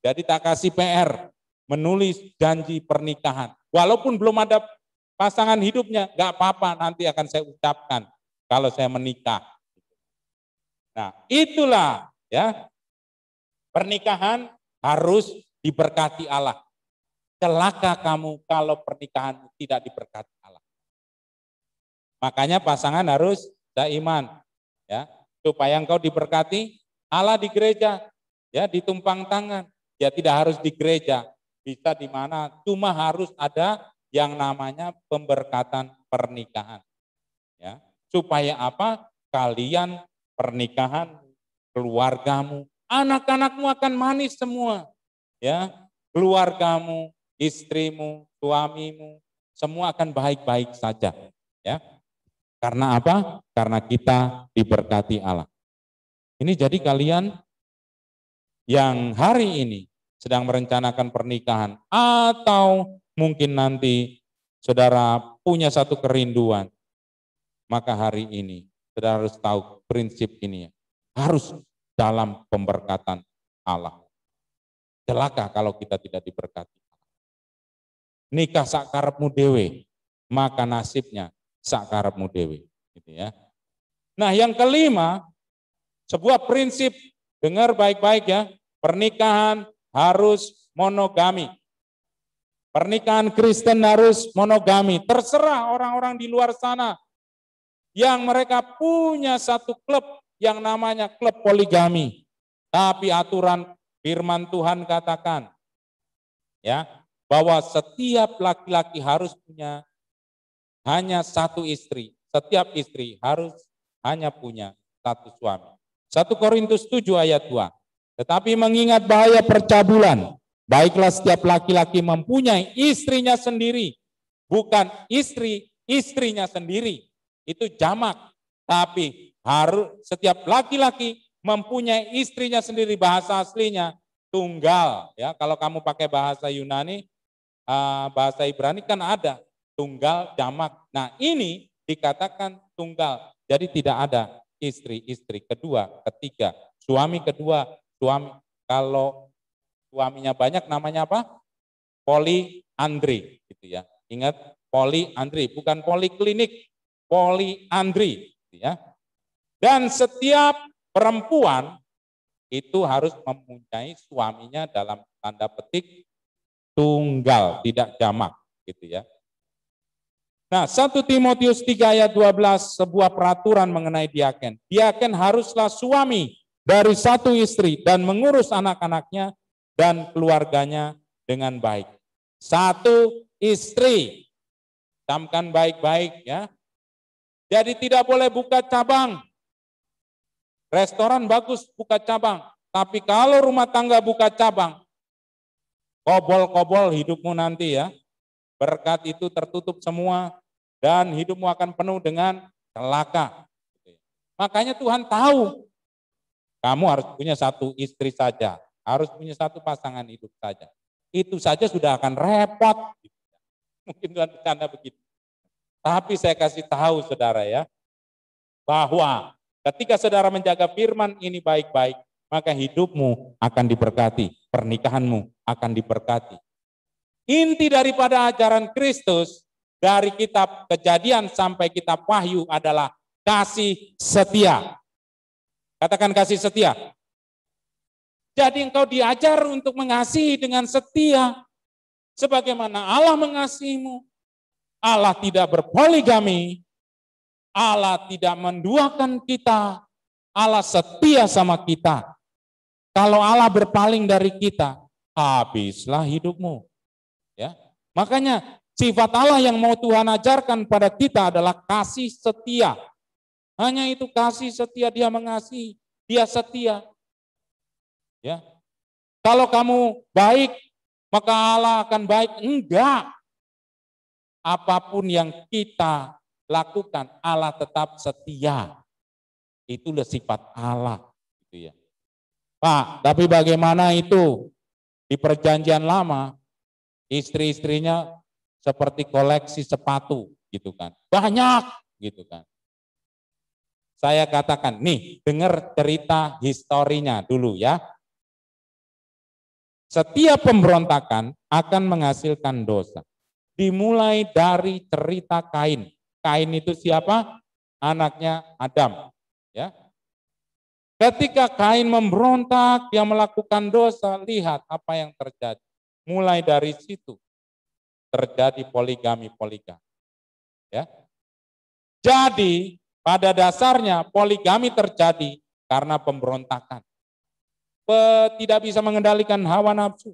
Jadi tak kasih PR menulis janji pernikahan. Walaupun belum ada pasangan hidupnya, nggak apa-apa, nanti akan saya ucapkan kalau saya menikah. Nah, itulah ya. Pernikahan harus diberkati Allah. Celaka kamu kalau pernikahan tidak diberkati Allah. Makanya pasangan harus seiman, ya, supaya engkau diberkati Allah di gereja, ya, ditumpang tangan. Ya tidak harus di gereja, bisa di mana, cuma harus ada yang namanya pemberkatan pernikahan. Ya, supaya apa? Kalian pernikahan, keluargamu, anak-anakmu akan manis semua. Ya, keluargamu, istrimu, suamimu, semua akan baik-baik saja. Ya, karena apa? Karena kita diberkati Allah. Ini jadi kalian yang hari ini sedang merencanakan pernikahan atau mungkin nanti saudara punya satu kerinduan, maka hari ini saudara harus tahu prinsip ini, harus dalam pemberkatan Allah. Celaka kalau kita tidak diberkati. Nikah sakarepmu dewe, maka nasibnya sakarepmu dewe. Gitu ya. Nah yang kelima, sebuah prinsip, dengar baik-baik ya, pernikahan harus monogami. Pernikahan Kristen harus monogami. Terserah orang-orang di luar sana yang mereka punya satu klub yang namanya klub poligami. Tapi aturan firman Tuhan katakan ya, bahwa setiap laki-laki harus punya hanya satu istri. Setiap istri harus hanya punya satu suami. 1 Korintus 7 ayat 2. Tetapi mengingat bahaya percabulan, baiklah setiap laki-laki mempunyai istrinya sendiri, bukan istrinya sendiri. Itu jamak. Tapi harus setiap laki-laki mempunyai istrinya sendiri, bahasa aslinya tunggal. Ya, kalau kamu pakai bahasa Yunani, bahasa Ibrani kan ada tunggal, jamak. Nah ini dikatakan tunggal. Jadi tidak ada istri kedua, ketiga, suami kedua, suami. Kalau suaminya banyak namanya apa? Poliandri, gitu ya. Ingat poliandri, bukan poliklinik, poliandri, gitu ya. Dan setiap perempuan itu harus mempunyai suaminya dalam tanda petik tunggal, tidak jamak, gitu ya. Nah, 1 Timotius 3 ayat 12, sebuah peraturan mengenai diaken. Diaken haruslah suami dari satu istri dan mengurus anak-anaknya dan keluarganya dengan baik. Satu istri, camkan baik-baik ya. Jadi tidak boleh buka cabang. Restoran bagus buka cabang, tapi kalau rumah tangga buka cabang, kobol-kobol hidupmu nanti ya. Berkat itu tertutup semua dan hidupmu akan penuh dengan celaka. Makanya Tuhan tahu kamu harus punya satu istri saja, harus punya satu pasangan hidup saja. Itu saja sudah akan repot. Mungkin Tuhan bercanda begitu. Tapi saya kasih tahu saudara ya, bahwa ketika saudara menjaga firman ini baik-baik, maka hidupmu akan diberkati, pernikahanmu akan diberkati. Inti daripada ajaran Kristus dari kitab Kejadian sampai kitab Wahyu adalah kasih setia. Katakan kasih setia. Jadi engkau diajar untuk mengasihi dengan setia. Sebagaimana Allah mengasihimu. Allah tidak berpoligami. Allah tidak menduakan kita. Allah setia sama kita. Kalau Allah berpaling dari kita, habislah hidupmu. Ya, makanya sifat Allah yang mau Tuhan ajarkan pada kita adalah kasih setia. Hanya itu kasih setia, dia mengasihi, dia setia. Ya, kalau kamu baik, maka Allah akan baik. Enggak. Apapun yang kita lakukan, Allah tetap setia. Itulah sifat Allah. Gitu ya. Pak, tapi bagaimana itu di perjanjian lama? Istri-istrinya seperti koleksi sepatu gitu kan. Banyak gitu kan. Saya katakan, nih, dengar cerita historinya dulu ya. Setiap pemberontakan akan menghasilkan dosa. Dimulai dari cerita Kain. Kain itu siapa? Anaknya Adam. Ya. Ketika Kain memberontak, dia melakukan dosa, lihat apa yang terjadi. Mulai dari situ terjadi poligami. Ya. Jadi pada dasarnya poligami terjadi karena pemberontakan. Tidak bisa mengendalikan hawa nafsu.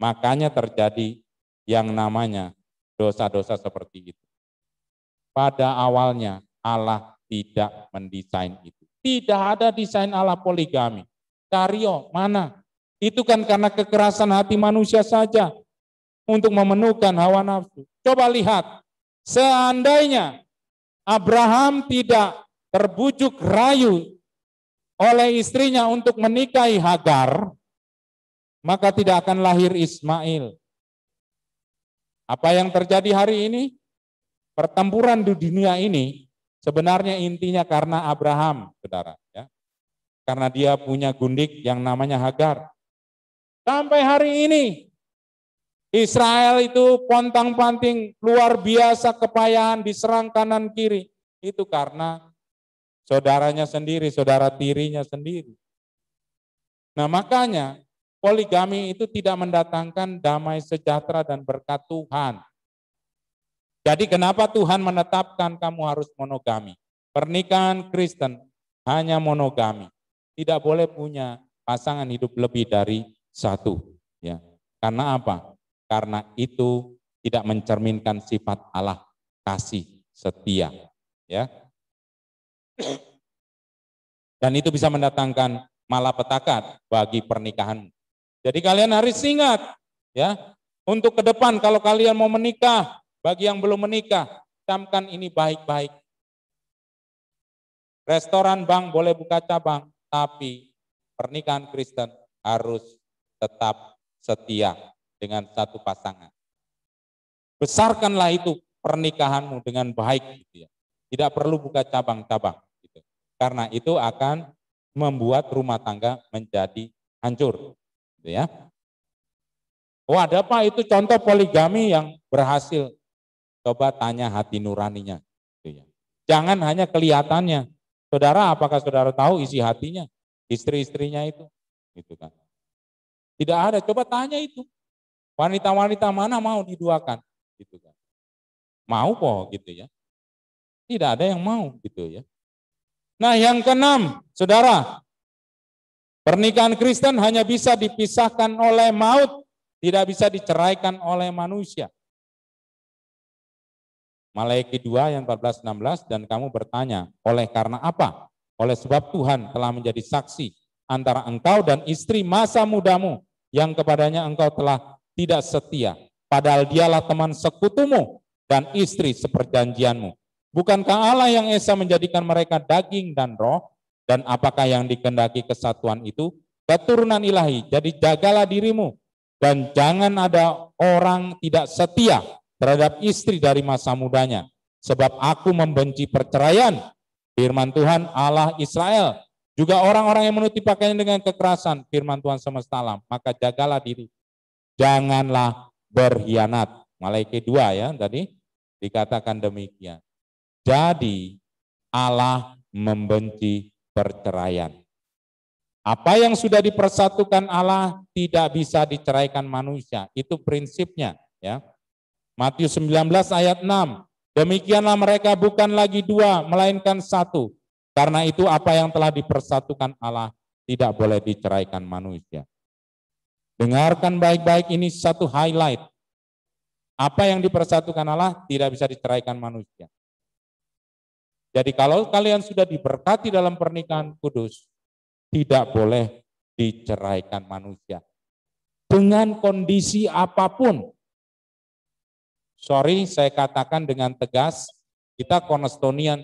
Makanya terjadi yang namanya dosa-dosa seperti itu. Pada awalnya Allah tidak mendesain itu. Tidak ada desain Allah poligami. Karyo, mana? Itu kan karena kekerasan hati manusia saja untuk memenuhkan hawa nafsu. Coba lihat, seandainya Abraham tidak terbujuk rayu oleh istrinya untuk menikahi Hagar, maka tidak akan lahir Ismail. Apa yang terjadi hari ini? Pertempuran di dunia ini sebenarnya intinya karena Abraham, saudara. Ya. Karena dia punya gundik yang namanya Hagar. Sampai hari ini Israel itu pontang-panting luar biasa kepayahan, diserang kanan kiri. Itu karena saudaranya sendiri, saudara tirinya sendiri. Nah makanya poligami itu tidak mendatangkan damai sejahtera dan berkat Tuhan. Jadi kenapa Tuhan menetapkan kamu harus monogami? Pernikahan Kristen hanya monogami. Tidak boleh punya pasangan hidup lebih dari satu. Ya. Karena apa? Karena itu tidak mencerminkan sifat Allah kasih setia. Ya. Dan itu bisa mendatangkan malapetaka bagi pernikahanmu. Jadi kalian harus ingat ya, untuk ke depan kalau kalian mau menikah, bagi yang belum menikah, camkan ini baik-baik. Restoran Bang boleh buka cabang, tapi pernikahan Kristen harus tetap setia dengan satu pasangan. Besarkanlah itu pernikahanmu dengan baik gitu ya. Tidak perlu buka cabang-cabang gitu. Karena itu akan membuat rumah tangga menjadi hancur gitu ya. Oh, ada apa itu contoh poligami yang berhasil? Coba tanya hati nuraninya gitu ya. Jangan hanya kelihatannya. Saudara, apakah saudara tahu isi hatinya? Istri-istrinya itu gitu kan. Tidak ada, coba tanya itu. Wanita-wanita mana mau diduakan gitu kan. Mau kok gitu ya. Tidak ada yang mau gitu ya. Nah, yang keenam, saudara, pernikahan Kristen hanya bisa dipisahkan oleh maut, tidak bisa diceraikan oleh manusia. Maleakhi 2 yang 14-16, dan kamu bertanya, oleh karena apa? Oleh sebab Tuhan telah menjadi saksi antara engkau dan istri masa mudamu yang kepadanya engkau telah tidak setia, padahal dialah teman sekutumu dan istri seperjanjianmu. Bukankah Allah yang esa menjadikan mereka daging dan roh, dan apakah yang dikehendaki kesatuan itu? Keturunan ilahi, jadi jagalah dirimu, dan jangan ada orang tidak setia terhadap istri dari masa mudanya, sebab aku membenci perceraian, firman Tuhan Allah Israel. Juga orang-orang yang menutupi pakaian dengan kekerasan, firman Tuhan semesta alam, maka jagalah diri. Janganlah berkhianat. Maleakhi 2 ya, tadi dikatakan demikian. Jadi Allah membenci perceraian. Apa yang sudah dipersatukan Allah tidak bisa diceraikan manusia. Itu prinsipnya ya. Matius 19 ayat 6. Demikianlah mereka bukan lagi dua, melainkan satu. Karena itu apa yang telah dipersatukan Allah tidak boleh diceraikan manusia. Dengarkan baik-baik, ini satu highlight. Apa yang dipersatukan Allah tidak bisa diceraikan manusia. Jadi kalau kalian sudah diberkati dalam pernikahan kudus, tidak boleh diceraikan manusia. Dengan kondisi apapun. Sorry, saya katakan dengan tegas, kita Cornerstonian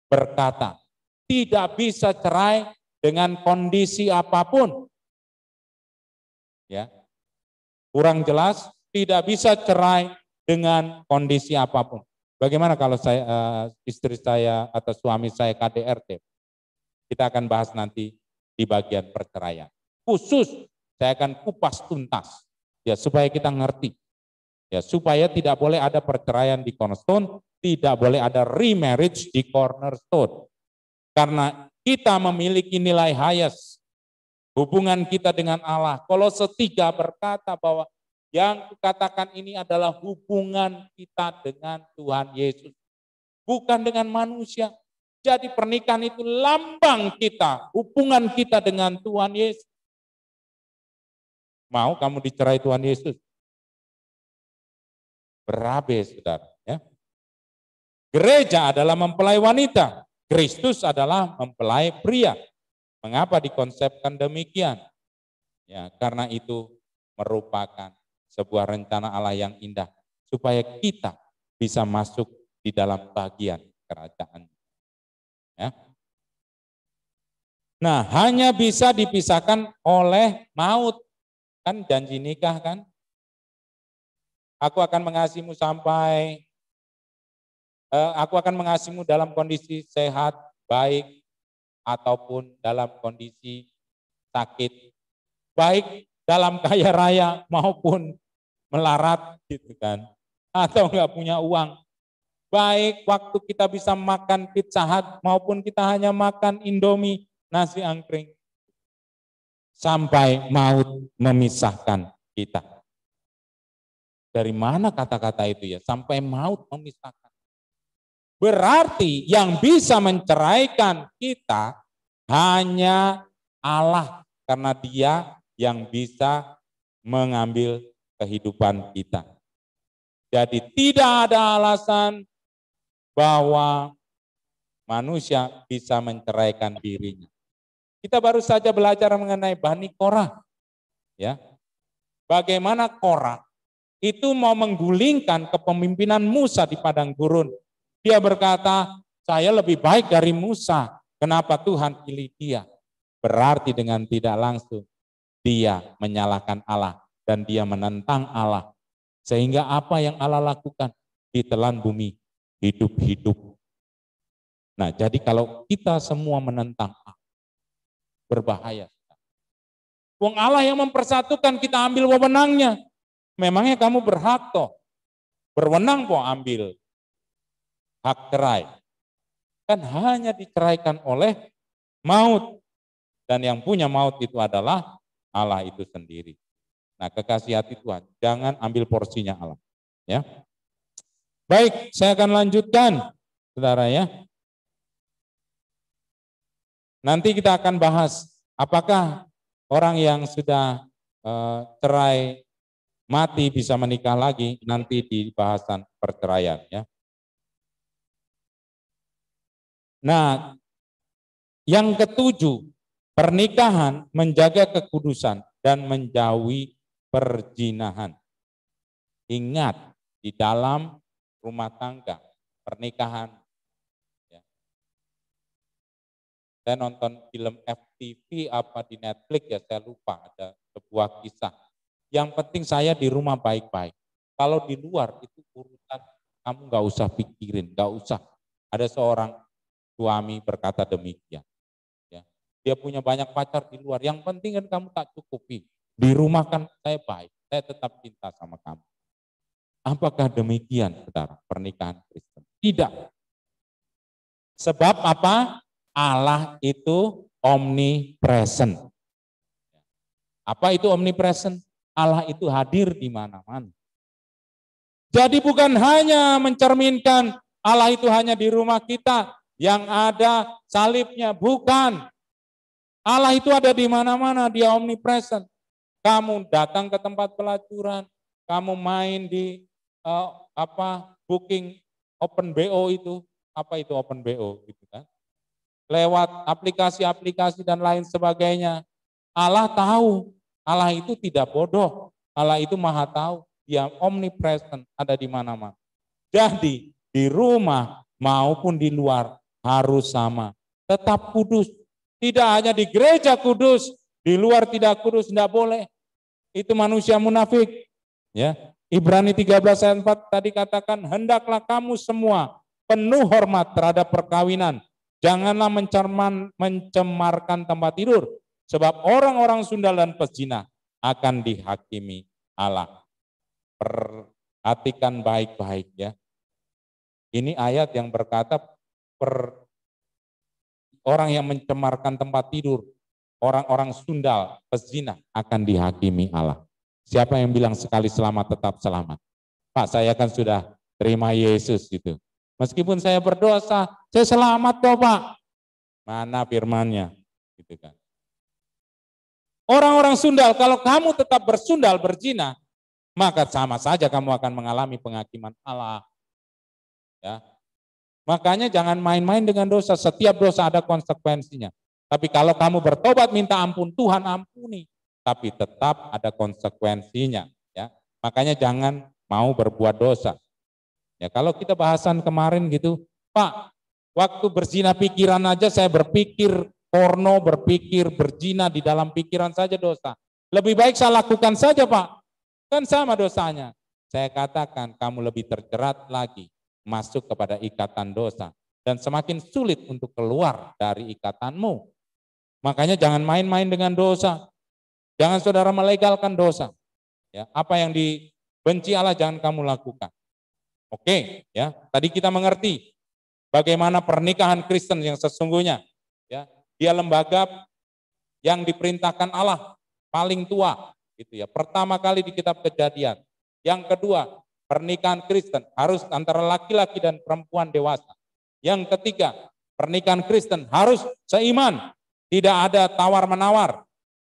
berkata, tidak bisa cerai dengan kondisi apapun. Ya, kurang jelas, tidak bisa cerai dengan kondisi apapun. Bagaimana kalau istri saya atau suami saya KDRT? Kita akan bahas nanti di bagian perceraian. Khusus saya akan kupas tuntas ya supaya kita ngerti. Ya, supaya tidak boleh ada perceraian di cornerstone, tidak boleh ada remarriage di cornerstone. Karena kita memiliki nilai highest hubungan kita dengan Allah. Kolose 3 berkata bahwa yang kukatakan ini adalah hubungan kita dengan Tuhan Yesus, bukan dengan manusia. Jadi pernikahan itu lambang kita, hubungan kita dengan Tuhan Yesus. Mau kamu dicerai Tuhan Yesus? Berabe, saudara. Ya. Gereja adalah mempelai wanita, Kristus adalah mempelai pria. Mengapa dikonsepkan demikian? Ya, karena itu merupakan sebuah rencana Allah yang indah supaya kita bisa masuk di dalam bagian kerajaan. Ya. Nah, hanya bisa dipisahkan oleh maut. Kan janji nikah kan? Aku akan mengasihimu dalam kondisi sehat, baik, ataupun dalam kondisi sakit, baik dalam kaya raya maupun melarat gitu kan, atau enggak punya uang. Baik waktu kita bisa makan Pizza Hut maupun kita hanya makan Indomie, nasi angkring. Sampai maut memisahkan kita. Dari mana kata-kata itu ya? Sampai maut memisahkan. Berarti yang bisa menceraikan kita hanya Allah. Karena Dia yang bisa mengambil kehidupan kita. Jadi tidak ada alasan bahwa manusia bisa menceraikan dirinya. Kita baru saja belajar mengenai Bani Korah. Ya. Bagaimana Korah itu mau menggulingkan kepemimpinan Musa di padang gurun. Dia berkata, saya lebih baik dari Musa. Kenapa Tuhan pilih dia? Berarti dengan tidak langsung dia menyalahkan Allah dan dia menentang Allah. Sehingga apa yang Allah lakukan? Ditelan bumi hidup-hidup. Nah, jadi kalau kita semua menentang Allah, berbahaya. Wong Allah yang mempersatukan, kita ambil wewenangnya. Memangnya kamu berhak toh? Berwenang kok ambil hak cerai. Kan hanya diceraikan oleh maut. Dan yang punya maut itu adalah Allah itu sendiri. Nah, kekasih hati Tuhan, jangan ambil porsinya Allah. Ya. Baik, saya akan lanjutkan, saudara ya. Nanti kita akan bahas apakah orang yang sudah cerai mati bisa menikah lagi nanti di bahasan perceraian ya. Nah, yang ketujuh, pernikahan menjaga kekudusan dan menjauhi perzinahan. Ingat, di dalam rumah tangga, pernikahan. Ya. Saya nonton film FTV apa di Netflix ya, saya lupa, ada sebuah kisah. Yang penting saya di rumah baik-baik. Kalau di luar itu urusan kamu nggak usah pikirin, nggak usah. Ada seorang suami berkata demikian. Ya. Dia punya banyak pacar di luar. Yang penting kan kamu tak cukupi. Di rumah kan saya baik, saya tetap cinta sama kamu. Apakah demikian, saudara, pernikahan Kristen? Tidak. Sebab apa? Allah itu omnipresent. Apa itu omnipresent? Allah itu hadir di mana-mana. Jadi bukan hanya mencerminkan Allah itu hanya di rumah kita, yang ada salibnya, bukan. Allah itu ada di mana-mana, Dia omnipresent. Kamu datang ke tempat pelacuran, kamu main di booking open BO itu, apa itu open BO gitu kan? Lewat aplikasi-aplikasi dan lain sebagainya. Allah tahu, Allah itu tidak bodoh, Allah itu maha tahu, Dia omnipresent, ada di mana-mana. Jadi di rumah maupun di luar harus sama, tetap kudus. Tidak hanya di gereja kudus, di luar tidak kudus, tidak boleh. Itu manusia munafik. Ya, Ibrani 13 ayat 4 tadi katakan, hendaklah kamu semua penuh hormat terhadap perkawinan. Janganlah mencemarkan tempat tidur, sebab orang-orang sundal dan pezina akan dihakimi Allah. Perhatikan baik-baik ya. Ini ayat yang berkata orang yang mencemarkan tempat tidur, orang-orang sundal, pezina akan dihakimi Allah. Siapa yang bilang sekali selamat tetap selamat? Pak, saya kan sudah terima Yesus gitu. Meskipun saya berdosa, saya selamat kok Pak. Mana firman-Nya? Gitu kan. Orang-orang sundal, kalau kamu tetap bersundal, berzina, maka sama saja kamu akan mengalami penghakiman Allah. Ya. Makanya jangan main-main dengan dosa. Setiap dosa ada konsekuensinya. Tapi kalau kamu bertobat minta ampun, Tuhan ampuni. Tapi tetap ada konsekuensinya. Ya. Makanya jangan mau berbuat dosa. Ya, kalau kita bahasan kemarin gitu, Pak, waktu berzina pikiran aja saya berpikir porno, berpikir berzina di dalam pikiran saja dosa. Lebih baik saya lakukan saja Pak, kan sama dosanya. Saya katakan kamu lebih terjerat lagi masuk kepada ikatan dosa. Dan semakin sulit untuk keluar dari ikatanmu. Makanya jangan main-main dengan dosa. Jangan saudara melegalkan dosa. Ya, apa yang dibenci Allah jangan kamu lakukan. Oke, ya. Tadi kita mengerti bagaimana pernikahan Kristen yang sesungguhnya. Ya, dia lembaga yang diperintahkan Allah paling tua, gitu ya. Pertama kali di kitab Kejadian. Yang kedua, pernikahan Kristen harus antara laki-laki dan perempuan dewasa. Yang ketiga, pernikahan Kristen harus seiman, tidak ada tawar-menawar.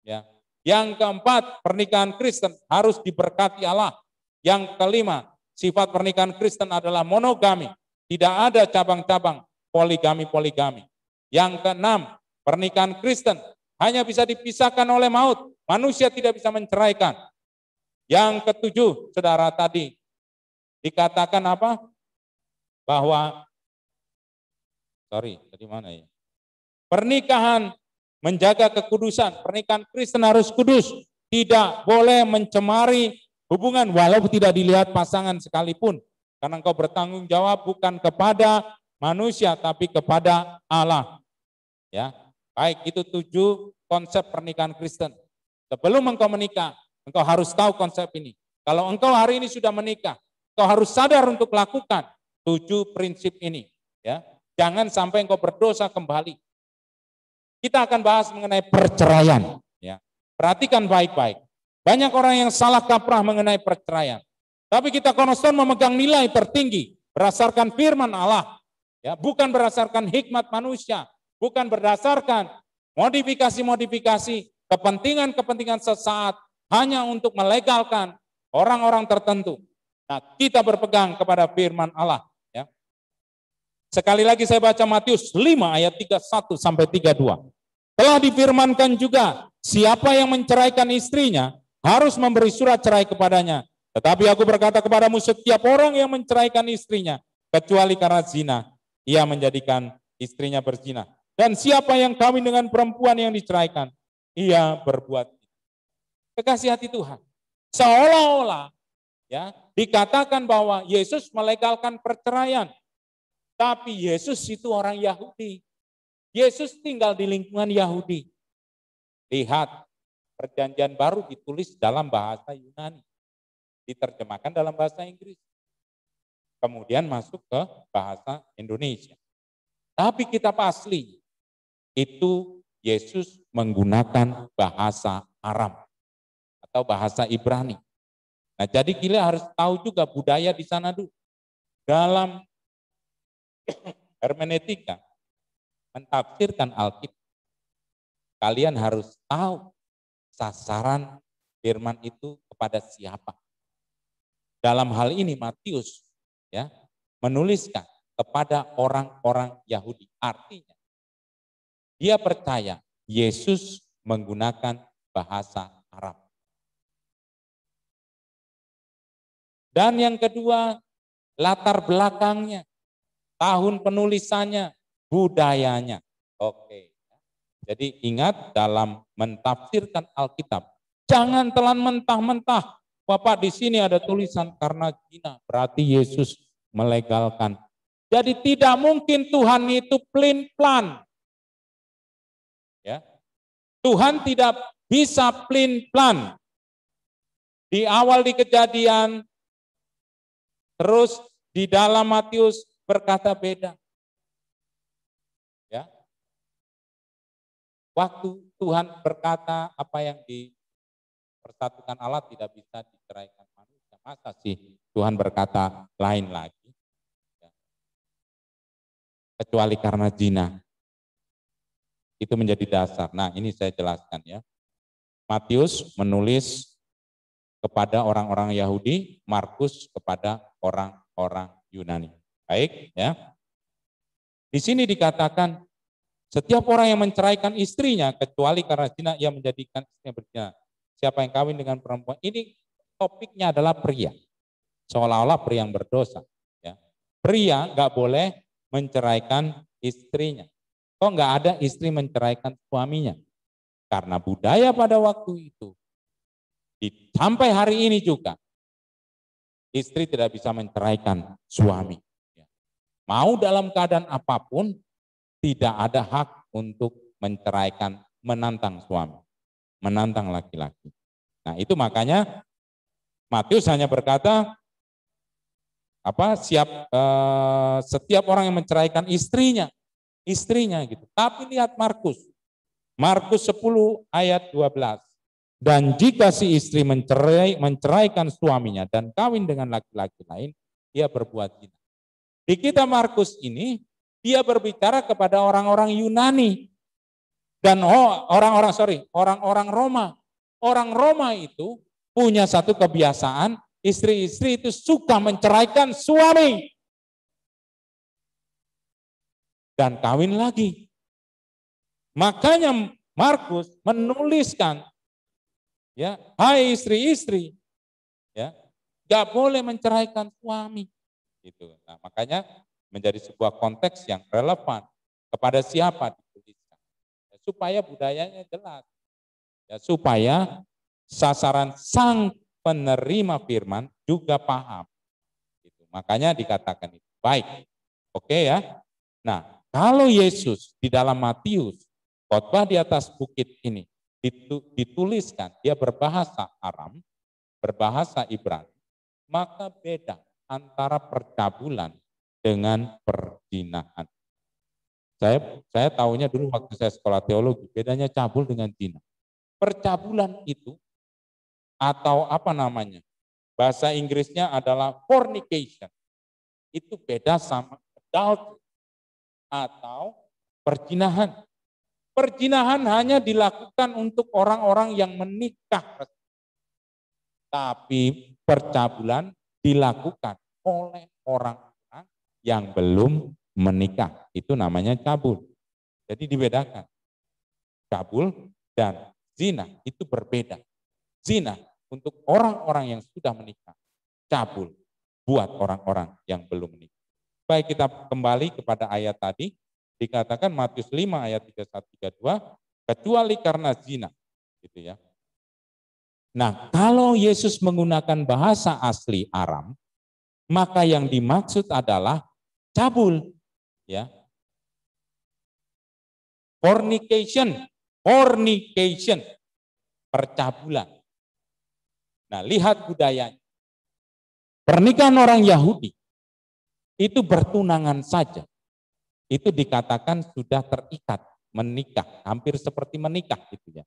Ya. Yang keempat, pernikahan Kristen harus diberkati Allah. Yang kelima, sifat pernikahan Kristen adalah monogami. Tidak ada cabang-cabang poligami-poligami. Yang keenam, pernikahan Kristen hanya bisa dipisahkan oleh maut. Manusia tidak bisa menceraikan. Yang ketujuh, saudara tadi dikatakan apa? Bahwa, tadi mana ya? Pernikahan menjaga kekudusan, pernikahan Kristen harus kudus, tidak boleh mencemari hubungan walaupun tidak dilihat pasangan sekalipun. Karena engkau bertanggung jawab bukan kepada manusia tapi kepada Allah. Ya, baik, itu 7 konsep pernikahan Kristen. Sebelum engkau menikah, engkau harus tahu konsep ini. Kalau engkau hari ini sudah menikah, engkau harus sadar untuk lakukan 7 prinsip ini. Ya, jangan sampai engkau berdosa kembali. Kita akan bahas mengenai perceraian. Ya, perhatikan baik-baik. Banyak orang yang salah kaprah mengenai perceraian. Tapi kita konsisten memegang nilai tertinggi berdasarkan firman Allah. Ya, bukan berdasarkan hikmat manusia. Bukan berdasarkan modifikasi-modifikasi, kepentingan-kepentingan sesaat hanya untuk melegalkan orang-orang tertentu. Nah, kita berpegang kepada firman Allah. Ya. Sekali lagi saya baca Matius 5 ayat 31 sampai 32. Telah difirmankan juga, siapa yang menceraikan istrinya harus memberi surat cerai kepadanya. Tetapi aku berkata kepadamu, setiap orang yang menceraikan istrinya, kecuali karena zina, ia menjadikan istrinya berzina. Dan siapa yang kawin dengan perempuan yang diceraikan, ia berbuat zina. Kekasih hati Tuhan. Seolah-olah ya dikatakan bahwa Yesus melegalkan perceraian. Tapi Yesus itu orang Yahudi. Yesus tinggal di lingkungan Yahudi. Lihat, perjanjian baru ditulis dalam bahasa Yunani. Diterjemahkan dalam bahasa Inggris. Kemudian masuk ke bahasa Indonesia. Tapi kitab asli itu Yesus menggunakan bahasa Aram atau bahasa Ibrani. Nah, jadi kita harus tahu juga budaya di sana dulu. Dalam hermeneutika mentafsirkan Alkitab, kalian harus tahu sasaran firman itu kepada siapa. Dalam hal ini Matius ya menuliskan kepada orang-orang Yahudi. Artinya dia percaya Yesus menggunakan bahasa Arab. Dan yang kedua, latar belakangnya, tahun penulisannya, budayanya. Oke. Jadi ingat dalam mentafsirkan Alkitab, jangan telan mentah-mentah Bapak di sini ada tulisan karena zina, berarti Yesus melegalkan. Jadi tidak mungkin Tuhan itu plan. Ya. Tuhan tidak bisa plan. Di awal di Kejadian, terus di dalam Matius berkata beda. Ya. Waktu Tuhan berkata apa yang dipersatukan Allah tidak bisa diceraikan manusia. Masa sih Tuhan berkata lain lagi? Ya. Kecuali karena zina. Itu menjadi dasar. Nah, ini saya jelaskan ya. Matius menulis kepada orang-orang Yahudi, Markus kepada orang-orang Yunani. Baik, ya. Di sini dikatakan setiap orang yang menceraikan istrinya kecuali karena zina ia menjadikan istrinya berzina. Siapa yang kawin dengan perempuan? Ini topiknya adalah pria. Seolah-olah pria yang berdosa, ya. Pria nggak boleh menceraikan istrinya. Kok nggak ada istri menceraikan suaminya? Karena budaya pada waktu itu, sampai hari ini juga, istri tidak bisa menceraikan suami. Mau dalam keadaan apapun, tidak ada hak untuk menceraikan, menantang suami, menantang laki-laki. Nah itu makanya Matius hanya berkata, setiap orang yang menceraikan istrinya gitu. Tapi lihat Markus 10 ayat 12. Dan jika si istri menceraikan suaminya dan kawin dengan laki-laki lain, dia berbuat zina. Di kitab Markus ini, dia berbicara kepada orang-orang Yunani dan orang-orang Roma. Orang Roma itu punya satu kebiasaan, istri-istri itu suka menceraikan suami dan kawin lagi. Makanya Markus menuliskan, ya, hai istri-istri, ya, gak boleh menceraikan suami. Gitu. Nah, makanya menjadi sebuah konteks yang relevan kepada siapa dituliskan, ya, supaya budayanya jelas, ya, supaya sasaran sang penerima firman juga paham. Gitu. Makanya dikatakan itu baik, oke ya. Nah, kalau Yesus di dalam Matius khotbah di atas bukit ini dituliskan, dia berbahasa Aram, berbahasa Ibrani, maka beda antara percabulan dengan perzinahan. Saya tahunya dulu waktu saya sekolah teologi, bedanya cabul dengan zina. Percabulan itu, atau bahasa Inggrisnya adalah fornication, itu beda sama adultery atau perzinahan. Perzinahan hanya dilakukan untuk orang-orang yang menikah. Tapi percabulan dilakukan oleh orang-orang yang belum menikah. Itu namanya cabul. Jadi dibedakan. Cabul dan zina itu berbeda. Zina untuk orang-orang yang sudah menikah. Cabul buat orang-orang yang belum menikah. Baik, kita kembali kepada ayat tadi. Dikatakan Matius 5 ayat 31-32, kecuali karena zina. Gitu ya. Nah, kalau Yesus menggunakan bahasa asli Aram, maka yang dimaksud adalah cabul, ya. Fornication, percabulan. Nah, lihat budayanya. Pernikahan orang Yahudi itu bertunangan saja. Itu dikatakan sudah terikat, menikah, hampir seperti menikah gitu ya.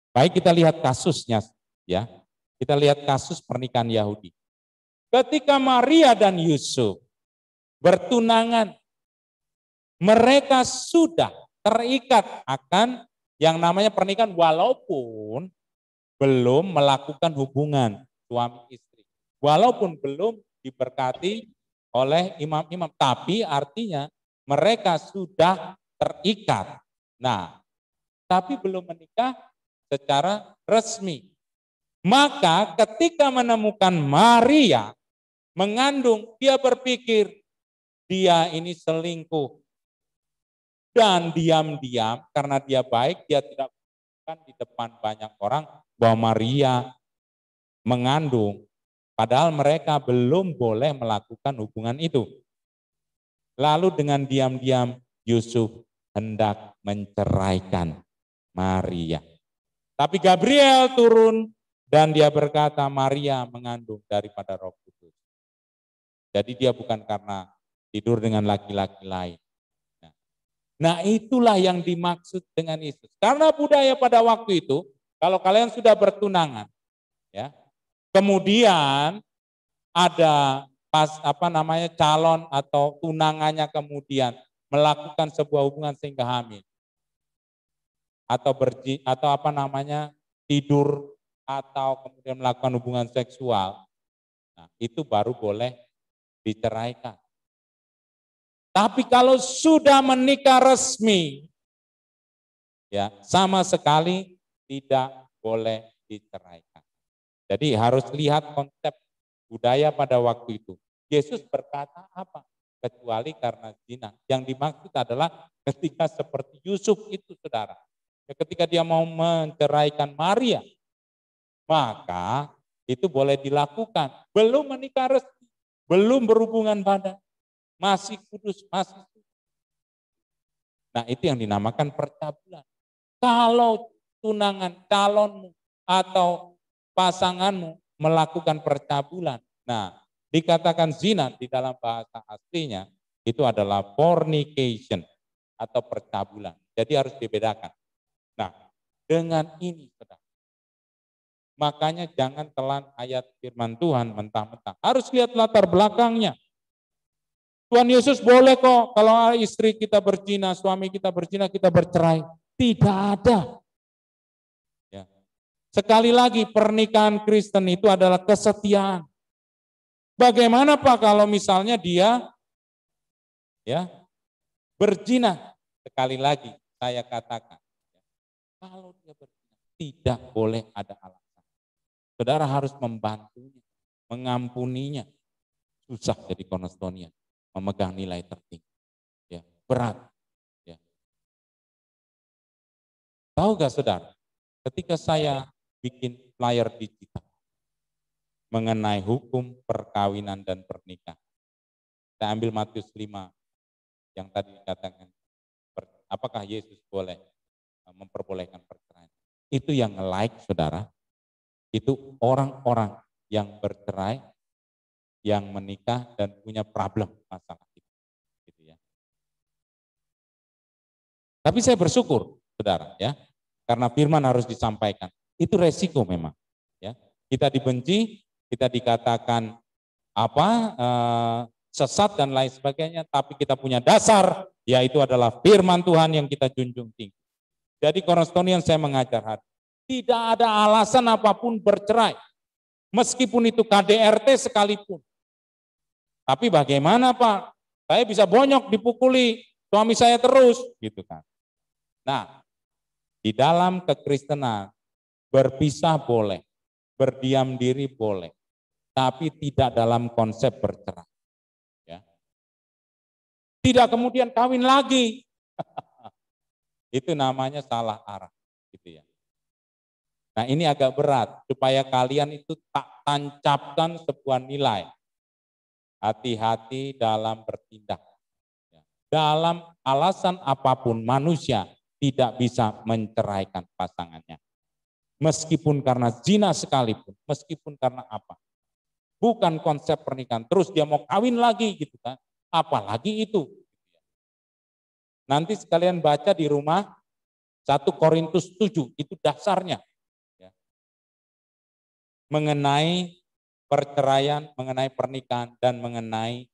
Baik, kita lihat kasusnya ya. Kita lihat kasus pernikahan Yahudi. Ketika Maria dan Yusuf bertunangan, mereka sudah terikat akan yang namanya pernikahan walaupun belum melakukan hubungan suami istri. Walaupun belum diberkati oleh imam-imam, tapi artinya mereka sudah terikat. Nah, tapi belum menikah secara resmi. Maka ketika menemukan Maria mengandung, dia berpikir dia ini selingkuh. Dan diam-diam karena dia baik, dia tidak mengatakan di depan banyak orang bahwa Maria mengandung, padahal mereka belum boleh melakukan hubungan itu. Lalu dengan diam-diam Yusuf hendak menceraikan Maria. Tapi Gabriel turun dan dia berkata, Maria mengandung daripada Roh Kudus. Jadi dia bukan karena tidur dengan laki-laki lain. Nah, itulah yang dimaksud dengan Yesus. Karena budaya pada waktu itu, kalau kalian sudah bertunangan, ya, kemudian ada calon atau tunangannya kemudian melakukan sebuah hubungan sehingga hamil, atau tidur atau kemudian melakukan hubungan seksual, nah, itu baru boleh diceraikan. Tapi kalau sudah menikah resmi, ya sama sekali tidak boleh diceraikan. Jadi harus lihat konsep budaya pada waktu itu. Yesus berkata apa? Kecuali karena zina. Yang dimaksud adalah ketika seperti Yusuf itu, saudara. Ketika dia mau menceraikan Maria, maka itu boleh dilakukan. Belum menikah resmi, belum berhubungan badan, masih kudus, masih suci. Nah, itu yang dinamakan percabulan. Kalau tunangan calonmu atau pasanganmu melakukan percabulan, nah, dikatakan zina di dalam bahasa aslinya itu adalah fornication atau percabulan. Jadi harus dibedakan. Nah, dengan ini, saudara, makanya jangan telan ayat firman Tuhan mentah-mentah. Harus lihat latar belakangnya. Tuhan Yesus boleh kok kalau istri kita berzina, suami kita berzina, kita bercerai. Tidak ada. Ya. Sekali lagi, pernikahan Kristen itu adalah kesetiaan. Bagaimana Pak kalau misalnya dia ya berzina? Sekali lagi saya katakan, kalau dia berzina tidak boleh ada alasan. Saudara harus membantunya, mengampuninya. Susah jadi Cornerstone-nya, memegang nilai tertinggi. Ya, berat. Ya. Tahu gak saudara, ketika saya bikin flyer digital mengenai hukum perkawinan dan pernikahan, saya ambil Matius 5 yang tadi dikatakan, apakah Yesus boleh memperbolehkan perceraian? Itu yang like, saudara, itu orang-orang yang bercerai, yang menikah dan punya problem masalah itu. Gitu ya. Tapi saya bersyukur, saudara, ya, karena firman harus disampaikan. Itu resiko memang. Ya, kita dibenci, kita dikatakan sesat dan lain sebagainya, tapi kita punya dasar, yaitu adalah firman Tuhan yang kita junjung tinggi. Jadi Cornerstone saya mengajar hari, tidak ada alasan apapun bercerai, meskipun itu KDRT sekalipun. Tapi bagaimana Pak? Saya bisa bonyok dipukuli suami saya terus, gitu kan. Nah, di dalam kekristenan berpisah boleh, berdiam diri boleh, tapi tidak dalam konsep bercerai. Ya. Tidak kemudian kawin lagi. Itu namanya salah arah, gitu ya. Nah, ini agak berat supaya kalian itu tak tancapkan sebuah nilai. Hati-hati dalam bertindak. Dalam alasan apapun manusia tidak bisa menceraikan pasangannya. Meskipun karena zina sekalipun, meskipun karena apa. Bukan konsep pernikahan, terus dia mau kawin lagi gitu kan. Apalagi itu. Nanti sekalian baca di rumah 1 Korintus 7, itu dasarnya. Mengenai perceraian, mengenai pernikahan, dan mengenai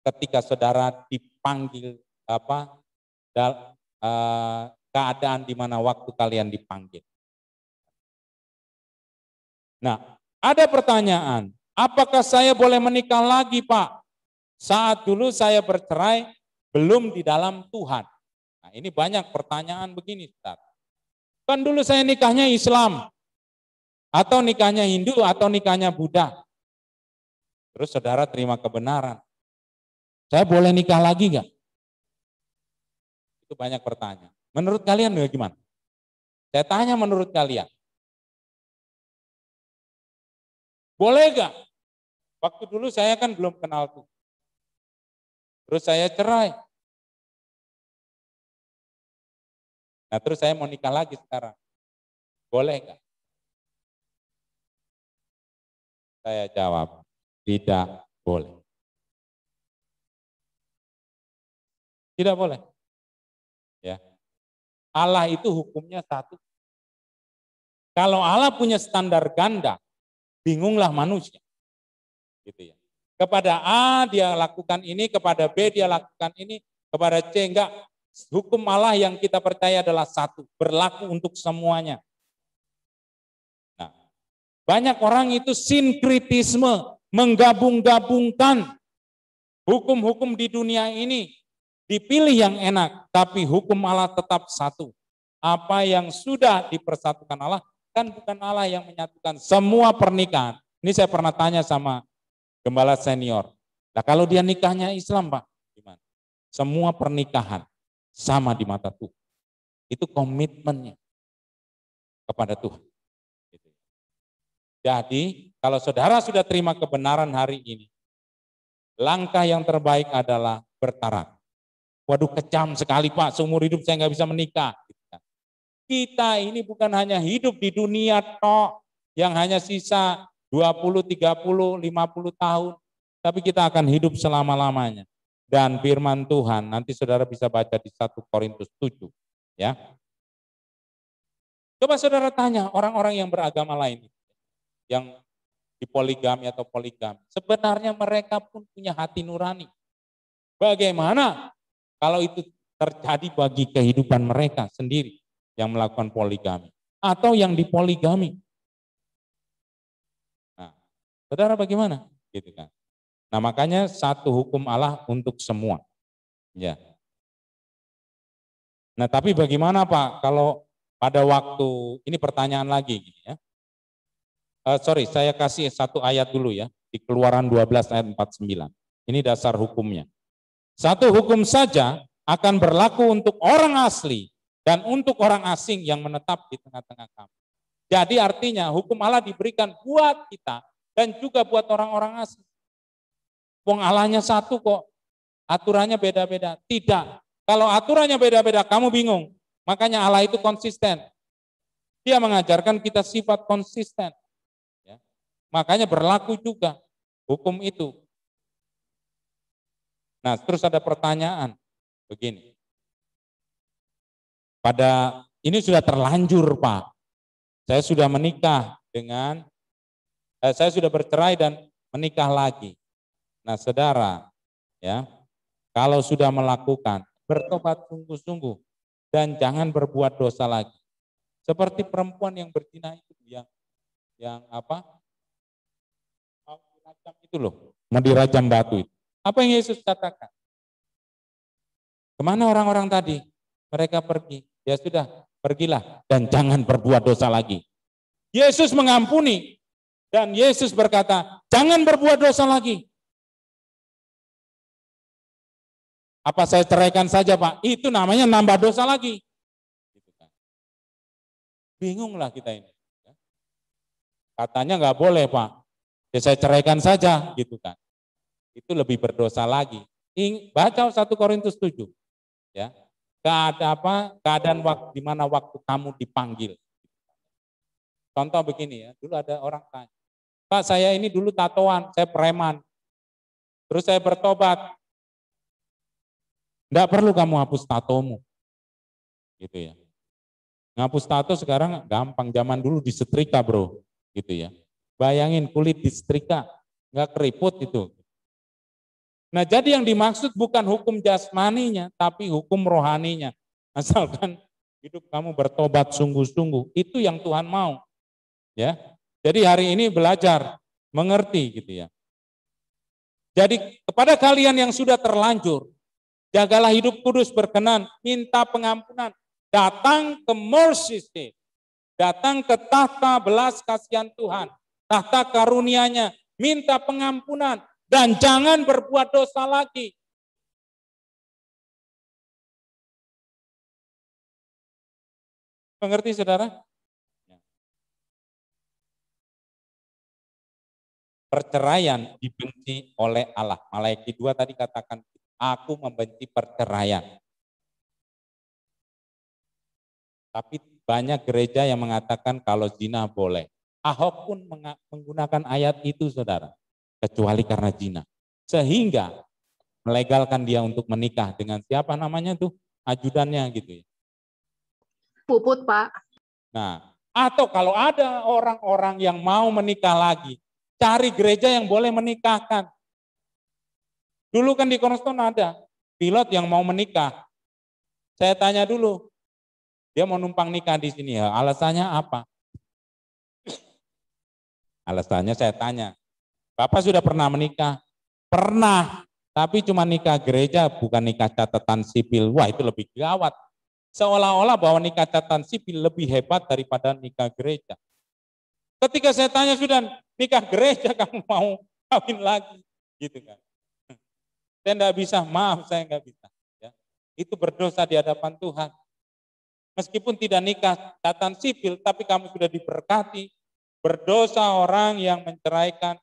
ketika saudara dipanggil keadaan di mana waktu kalian dipanggil. Nah, ada pertanyaan, apakah saya boleh menikah lagi Pak? Saat dulu saya bercerai belum di dalam Tuhan. Nah, ini banyak pertanyaan begini, Ustaz. Kan dulu saya nikahnya Islam, atau nikahnya Hindu, atau nikahnya Buddha. Terus saudara terima kebenaran. Saya boleh nikah lagi enggak? Itu banyak pertanyaan. Menurut kalian bagaimana? Saya tanya menurut kalian. Boleh gak? Waktu dulu saya kan belum kenal Tuhan. Terus saya cerai. Nah terus saya mau nikah lagi sekarang. Boleh gak? Saya jawab, tidak boleh. Tidak boleh. Ya. Allah itu hukumnya satu. Kalau Allah punya standar ganda, bingunglah manusia. Gitu ya. Kepada A dia lakukan ini, kepada B dia lakukan ini, kepada C enggak. Hukum Allah yang kita percaya adalah satu, berlaku untuk semuanya. Nah, banyak orang itu sinkritisme, menggabung-gabungkan hukum-hukum di dunia ini, dipilih yang enak, tapi hukum Allah tetap satu. Apa yang sudah dipersatukan Allah, kan bukan Allah yang menyatukan semua pernikahan. Ini saya pernah tanya sama gembala senior. Nah kalau dia nikahnya Islam Pak, gimana? Semua pernikahan sama di mata Tuhan. Itu komitmennya kepada Tuhan. Jadi kalau saudara sudah terima kebenaran hari ini, langkah yang terbaik adalah bertarak. Waduh kejam sekali Pak, seumur hidup saya nggak bisa menikah. Kita ini bukan hanya hidup di dunia tok yang hanya sisa 20, 30, 50 tahun. Tapi kita akan hidup selama-lamanya. Dan firman Tuhan, nanti saudara bisa baca di 1 Korintus 7. Ya. Coba saudara tanya orang-orang yang beragama lain. Yang dipoligami atau poligami. Sebenarnya mereka pun punya hati nurani. Bagaimana kalau itu terjadi bagi kehidupan mereka sendiri yang melakukan poligami atau yang dipoligami? Nah, saudara bagaimana? Gitu kan. Nah, makanya satu hukum Allah untuk semua. Ya. Nah, tapi bagaimana Pak kalau pada waktu ini pertanyaan lagi gini ya. Saya kasih satu ayat dulu ya, di Keluaran 12 ayat 49. Ini dasar hukumnya. Satu hukum saja akan berlaku untuk orang asli dan untuk orang asing yang menetap di tengah-tengah kamu. Jadi artinya hukum Allah diberikan buat kita dan juga buat orang-orang asing. Wong Allahnya satu kok, aturannya beda-beda. Tidak, kalau aturannya beda-beda kamu bingung. Makanya Allah itu konsisten. Dia mengajarkan kita sifat konsisten. Makanya berlaku juga hukum itu. Nah, terus ada pertanyaan begini. Ini sudah terlanjur, Pak. Saya sudah menikah saya sudah bercerai dan menikah lagi. Nah, saudara, ya, kalau sudah melakukan, bertobat sungguh-sungguh dan jangan berbuat dosa lagi. Seperti perempuan yang berzina itu yang apa? Itu loh, mau dirajam batu itu. Apa yang Yesus katakan? Kemana orang-orang tadi? Mereka pergi. Ya sudah, pergilah dan jangan berbuat dosa lagi. Yesus mengampuni dan Yesus berkata, jangan berbuat dosa lagi. Apa saya ceraikan saja Pak? Itu namanya nambah dosa lagi. Bingunglah kita ini. Katanya nggak boleh Pak. Ya saya ceraikan saja gitu kan. Itu lebih berdosa lagi. Baca 1 Korintus 7. Ya. Keadaan waktu di mana waktu kamu dipanggil. Contoh begini ya, dulu ada orang tanya, Pak saya ini dulu tatoan, saya preman. Terus saya bertobat. Enggak perlu kamu hapus tatomu. Gitu ya. Ngapus tato sekarang gampang, zaman dulu disetrika bro. Gitu ya. Bayangin kulit disetrika, enggak keriput itu. Nah jadi yang dimaksud bukan hukum jasmaninya, tapi hukum rohaninya. Asalkan hidup kamu bertobat sungguh-sungguh, itu yang Tuhan mau. Ya, jadi hari ini belajar, mengerti gitu ya. Jadi kepada kalian yang sudah terlanjur, jagalah hidup kudus berkenan, minta pengampunan, datang ke mercy seat, datang ke tahta belas kasihan Tuhan, tahta karunia-Nya, minta pengampunan, dan jangan berbuat dosa lagi. Mengerti saudara? perceraian dibenci oleh Allah. Malaiki 2 tadi katakan, aku membenci perceraian. Tapi banyak gereja yang mengatakan kalau zina boleh. Ahok pun menggunakan ayat itu, saudara, kecuali karena zina. Sehingga melegalkan dia untuk menikah dengan siapa namanya tuh, ajudannya gitu ya. Puput, Pak. Nah, atau kalau ada orang-orang yang mau menikah lagi, cari gereja yang boleh menikahkan. Dulu kan di Cornerstone ada pilot yang mau menikah. Saya tanya dulu, dia mau numpang nikah di sini ya, alasannya apa? Alasannya saya tanya, Bapak sudah pernah menikah? Pernah, tapi cuma nikah gereja, bukan nikah catatan sipil. Wah, itu lebih gawat. Seolah-olah bahwa nikah catatan sipil lebih hebat daripada nikah gereja. Ketika saya tanya, sudah nikah gereja kamu mau kawin lagi? Gitu kan. Saya enggak bisa, maaf saya enggak bisa. Ya. Itu berdosa di hadapan Tuhan. Meskipun tidak nikah catatan sipil, tapi kamu sudah diberkati. Berdosa orang yang menceraikan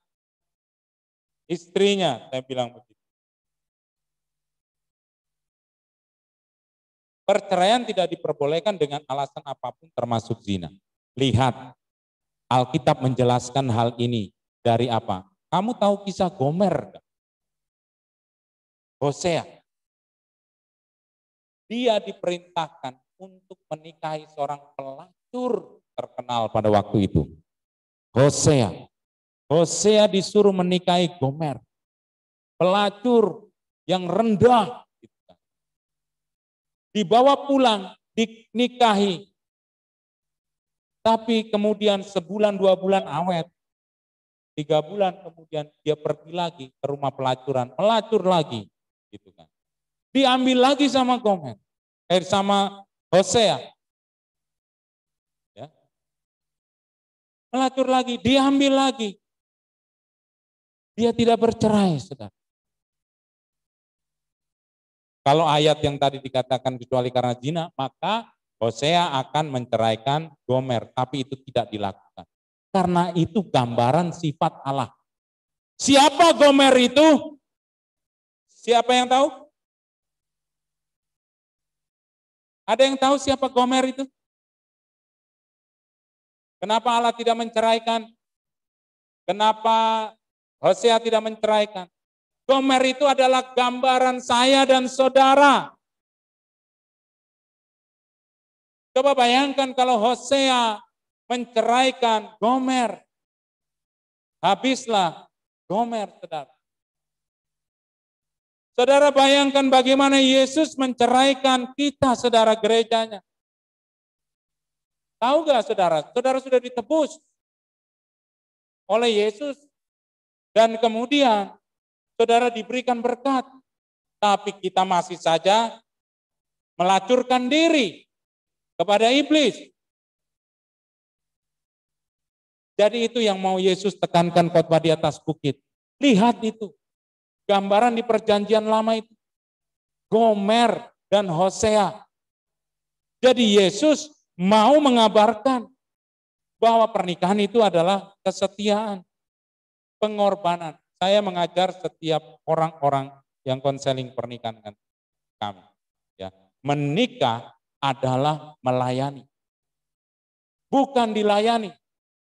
istrinya, saya bilang begitu. Perceraian tidak diperbolehkan dengan alasan apapun termasuk zina. Lihat, Alkitab menjelaskan hal ini dari apa? Kamu tahu kisah Gomer? Hosea. Dia diperintahkan untuk menikahi seorang pelacur terkenal pada waktu itu. Hosea. Hosea disuruh menikahi Gomer. Pelacur yang rendah. Dibawa pulang, dinikahi. Tapi kemudian sebulan, 2 bulan awet. 3 bulan kemudian dia pergi lagi ke rumah pelacuran. Pelacur lagi. Gitu kan. Diambil lagi sama Gomer. Sama Hosea. Ya. Pelacur lagi, diambil lagi. Dia tidak bercerai, saudara. Kalau ayat yang tadi dikatakan kecuali karena zina, maka Hosea akan menceraikan Gomer, tapi itu tidak dilakukan. Karena itu gambaran sifat Allah. Siapa Gomer itu? Siapa yang tahu? Ada yang tahu siapa Gomer itu? Kenapa Allah tidak menceraikan? Kenapa Hosea tidak menceraikan? Gomer itu adalah gambaran saya dan saudara. Coba bayangkan kalau Hosea menceraikan Gomer. Habislah Gomer, saudara. Saudara bayangkan bagaimana Yesus menceraikan kita, saudara gerejanya. Tahu gak saudara? Saudara sudah ditebus oleh Yesus. Dan kemudian saudara diberikan berkat, tapi kita masih saja melacurkan diri kepada iblis. Jadi itu yang mau Yesus tekankan khotbah di atas bukit. Lihat itu, gambaran di perjanjian lama itu. Gomer dan Hosea. Jadi Yesus mau mengabarkan bahwa pernikahan itu adalah kesetiaan, pengorbanan. Saya mengajar setiap orang-orang yang konseling pernikahan dengan kami. Ya, menikah adalah melayani. Bukan dilayani.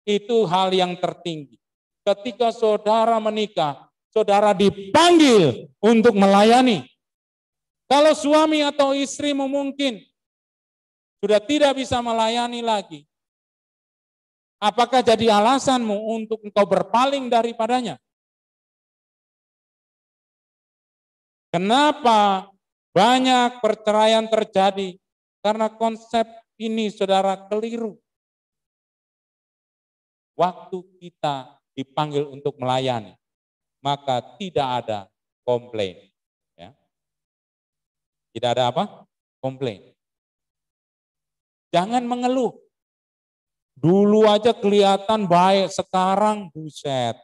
Itu hal yang tertinggi. Ketika saudara menikah, saudara dipanggil untuk melayani. Kalau suami atau istrimu mungkin sudah tidak bisa melayani lagi, apakah jadi alasanmu untuk engkau berpaling daripadanya? Kenapa banyak perceraian terjadi? Karena konsep ini saudara keliru. Waktu kita dipanggil untuk melayani, maka tidak ada komplain. Ya. Tidak ada apa? Komplain. Jangan mengeluh. Dulu aja kelihatan baik, sekarang buset.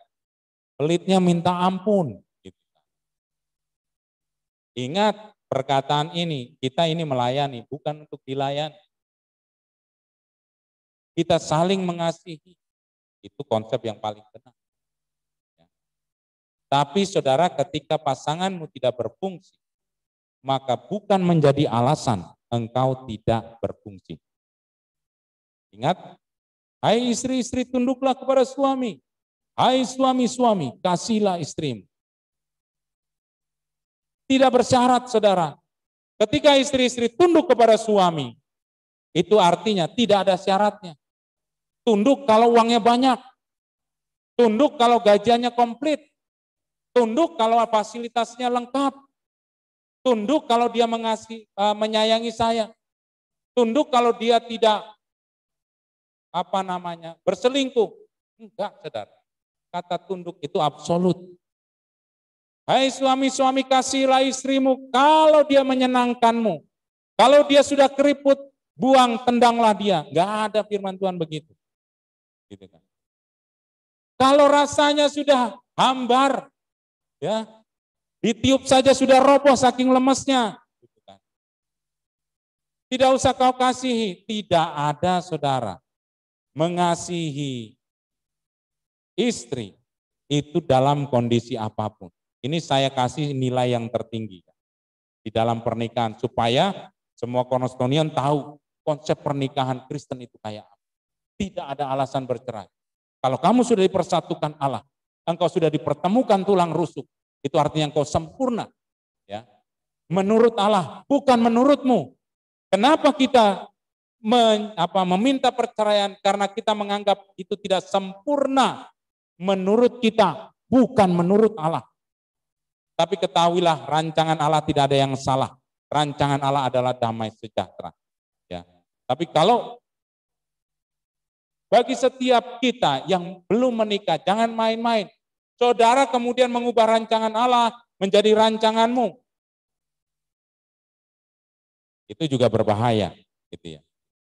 Pelitnya minta ampun. Ingat perkataan ini, kita ini melayani, bukan untuk dilayani. Kita saling mengasihi, itu konsep yang paling benar. Tapi saudara, ketika pasanganmu tidak berfungsi, maka bukan menjadi alasan engkau tidak berfungsi. Ingat, hai istri-istri tunduklah kepada suami. Hai suami-suami, kasihlah istrimu. Tidak bersyarat saudara. Ketika istri-istri tunduk kepada suami, itu artinya tidak ada syaratnya. Tunduk kalau uangnya banyak. Tunduk kalau gajiannya komplit. Tunduk kalau fasilitasnya lengkap. Tunduk kalau dia menyayangi saya. Tunduk kalau dia tidak berselingkuh. Enggak, saudara. Kata tunduk itu absolut. Hai suami-suami, kasihlah istrimu kalau dia menyenangkanmu. Kalau dia sudah keriput, buang, tendanglah dia. Enggak ada firman Tuhan begitu. Gitu kan. Kalau rasanya sudah hambar, ya, ditiup saja sudah roboh saking lemesnya. Gitu kan. Tidak usah kau kasihi. Tidak ada saudara mengasihi istri itu dalam kondisi apapun. Ini saya kasih nilai yang tertinggi di dalam pernikahan supaya semua Cornerstonian tahu konsep pernikahan Kristen itu kayak apa. Tidak ada alasan bercerai. Kalau kamu sudah dipersatukan Allah, engkau sudah dipertemukan tulang rusuk, itu artinya engkau sempurna. Ya, menurut Allah, bukan menurutmu. Kenapa kita meminta perceraian? Karena kita menganggap itu tidak sempurna menurut kita, bukan menurut Allah. Tapi ketahuilah, rancangan Allah tidak ada yang salah. Rancangan Allah adalah damai sejahtera. Ya. Tapi kalau bagi setiap kita yang belum menikah, jangan main-main. Saudara kemudian mengubah rancangan Allah menjadi rancanganmu. Itu juga berbahaya, gitu ya.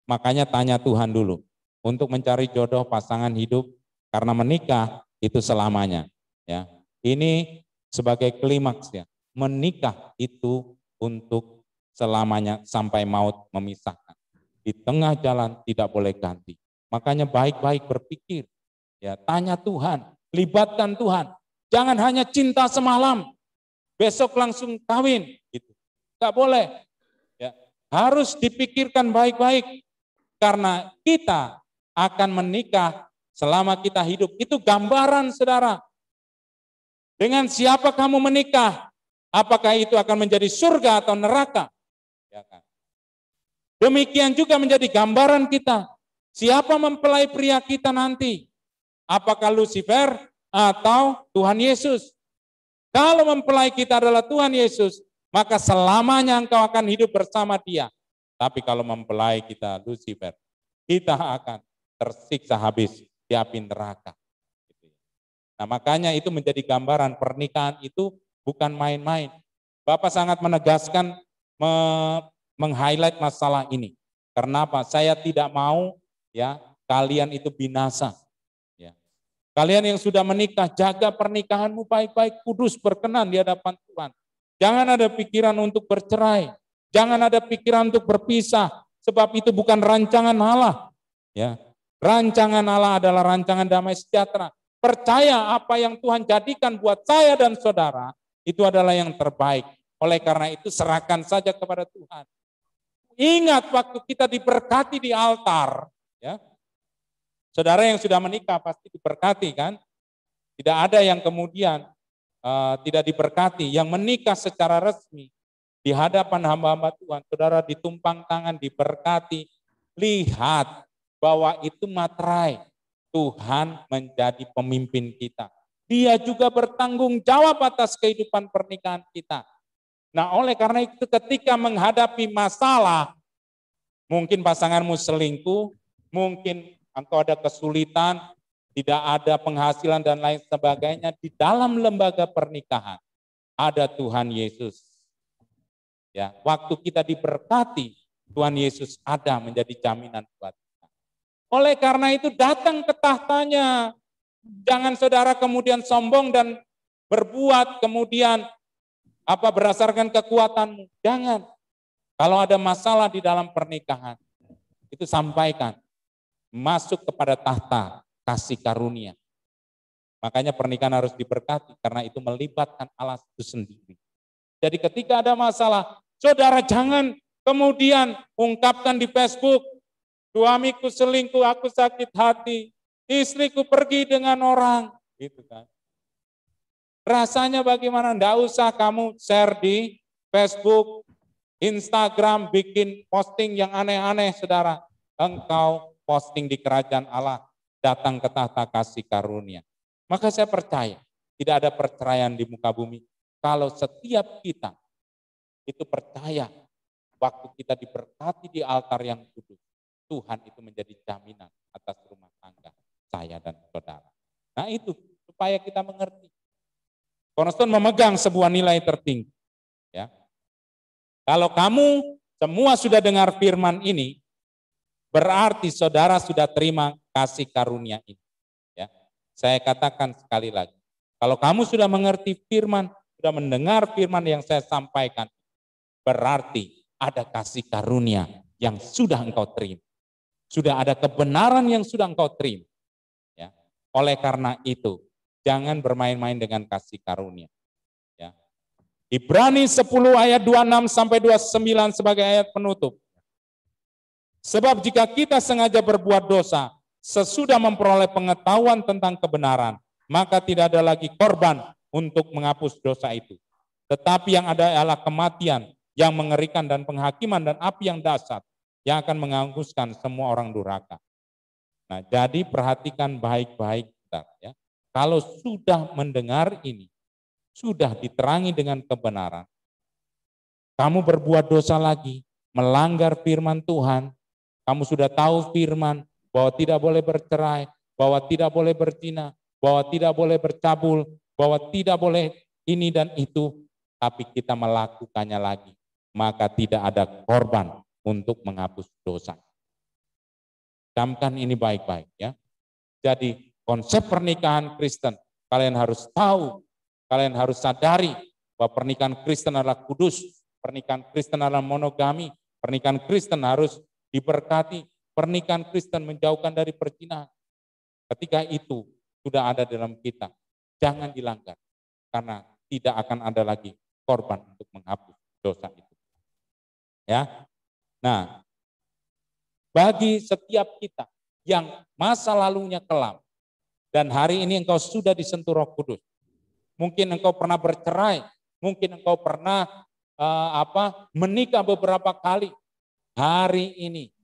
Makanya tanya Tuhan dulu untuk mencari jodoh pasangan hidup, karena menikah itu selamanya. Ya, ini sebagai klimaks ya. Menikah itu untuk selamanya sampai maut memisahkan. Di tengah jalan tidak boleh ganti. Makanya baik-baik berpikir. Ya, tanya Tuhan, libatkan Tuhan. Jangan hanya cinta semalam, besok langsung kawin. Gitu. Nggak boleh. Ya, harus dipikirkan baik-baik. Karena kita akan menikah selama kita hidup. Itu gambaran saudara. Dengan siapa kamu menikah? Apakah itu akan menjadi surga atau neraka? Ya kan? Demikian juga menjadi gambaran kita. Siapa mempelai pria kita nanti? Apakah Lucifer atau Tuhan Yesus? Kalau mempelai kita adalah Tuhan Yesus, maka selamanya engkau akan hidup bersama dia. Tapi kalau mempelai kita Lucifer, kita akan tersiksa habis di api neraka. Nah, makanya itu menjadi gambaran pernikahan itu bukan main-main. Bapak sangat menegaskan, meng-highlight masalah ini. Kenapa? Saya tidak mau ya kalian itu binasa. Ya. Kalian yang sudah menikah, jaga pernikahanmu baik-baik, kudus, berkenan di hadapan Tuhan. Jangan ada pikiran untuk bercerai. Jangan ada pikiran untuk berpisah. Sebab itu bukan rancangan Allah. Ya. Rancangan Allah adalah rancangan damai sejahtera. Percaya apa yang Tuhan jadikan buat saya dan saudara, itu adalah yang terbaik. Oleh karena itu serahkan saja kepada Tuhan. Ingat waktu kita diberkati di altar, ya, saudara yang sudah menikah pasti diberkati kan? Tidak ada yang kemudian tidak diberkati. Yang menikah secara resmi di hadapan hamba-hamba Tuhan, saudara ditumpang tangan, diberkati. Lihat bahwa itu materai. Tuhan menjadi pemimpin kita. Dia juga bertanggung jawab atas kehidupan pernikahan kita. Nah, oleh karena itu ketika menghadapi masalah, mungkin pasanganmu selingkuh, mungkin engkau ada kesulitan, tidak ada penghasilan dan lain sebagainya, di dalam lembaga pernikahan ada Tuhan Yesus. Ya, waktu kita diberkati, Tuhan Yesus ada menjadi jaminan buat kita. Oleh karena itu datang ke tahtanya. Jangan saudara kemudian sombong dan berbuat kemudian berdasarkan kekuatanmu. Jangan. Kalau ada masalah di dalam pernikahan, itu sampaikan. Masuk kepada tahta kasih karunia. Makanya pernikahan harus diberkati karena itu melibatkan Allah itu sendiri. Jadi ketika ada masalah, saudara jangan kemudian ungkapkan di Facebook, suamiku selingkuh, aku sakit hati, istriku pergi dengan orang, gitu kan. Rasanya bagaimana? Nggak usah kamu share di Facebook, Instagram, bikin posting yang aneh-aneh, saudara. Engkau posting di kerajaan Allah, datang ke tahta kasih karunia. Maka saya percaya, tidak ada perceraian di muka bumi. Kalau setiap kita itu percaya, waktu kita diberkati di altar yang kudus, Tuhan itu menjadi jaminan atas rumah tangga saya dan saudara. Nah itu, supaya kita mengerti. Cornerstone memegang sebuah nilai tertinggi. Ya. Kalau kamu semua sudah dengar firman ini, berarti saudara sudah terima kasih karunia ini. Ya. Saya katakan sekali lagi, kalau kamu sudah mengerti firman, sudah mendengar firman yang saya sampaikan, berarti ada kasih karunia yang sudah engkau terima. Sudah ada kebenaran yang sudah engkau terima. Ya. Oleh karena itu, jangan bermain-main dengan kasih karunia. Ya. Ibrani 10 ayat 26 sampai 29 sebagai ayat penutup. Sebab jika kita sengaja berbuat dosa, sesudah memperoleh pengetahuan tentang kebenaran, maka tidak ada lagi korban untuk menghapus dosa itu. Tetapi yang ada adalah kematian yang mengerikan dan penghakiman dan api yang dahsyat yang akan menghanguskan semua orang durhaka. Nah, jadi perhatikan baik-baik, ya. Kalau sudah mendengar ini, sudah diterangi dengan kebenaran, kamu berbuat dosa lagi, melanggar firman Tuhan, kamu sudah tahu firman bahwa tidak boleh bercerai, bahwa tidak boleh berzina, bahwa tidak boleh bercabul, bahwa tidak boleh ini dan itu, tapi kita melakukannya lagi, maka tidak ada korban untuk menghapus dosa. Camkan ini baik-baik, ya. Jadi konsep pernikahan Kristen, kalian harus tahu, kalian harus sadari bahwa pernikahan Kristen adalah kudus, pernikahan Kristen adalah monogami, pernikahan Kristen harus diberkati, pernikahan Kristen menjauhkan dari perzinahan. Ketika itu sudah ada dalam kita, jangan dilanggar, karena tidak akan ada lagi korban untuk menghapus dosa itu. Ya, nah, bagi setiap kita yang masa lalunya kelam dan hari ini engkau sudah disentuh Roh Kudus, mungkin engkau pernah bercerai, mungkin engkau pernah menikah beberapa kali. Hari ini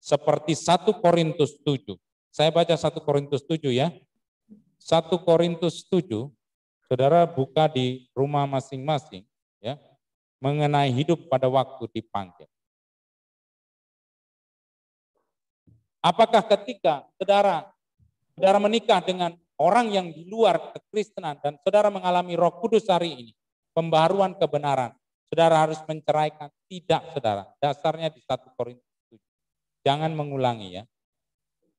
seperti 1 Korintus 7. Saya baca 1 Korintus 7 ya. 1 Korintus 7, saudara buka di rumah masing-masing ya, mengenai hidup pada waktu dipanggil. Apakah ketika saudara menikah dengan orang yang di luar kekristenan dan saudara mengalami Roh Kudus hari ini, pembaharuan kebenaran, saudara harus menceraikan? Tidak, saudara. Dasarnya di 1 Korintus 7. Jangan mengulangi ya.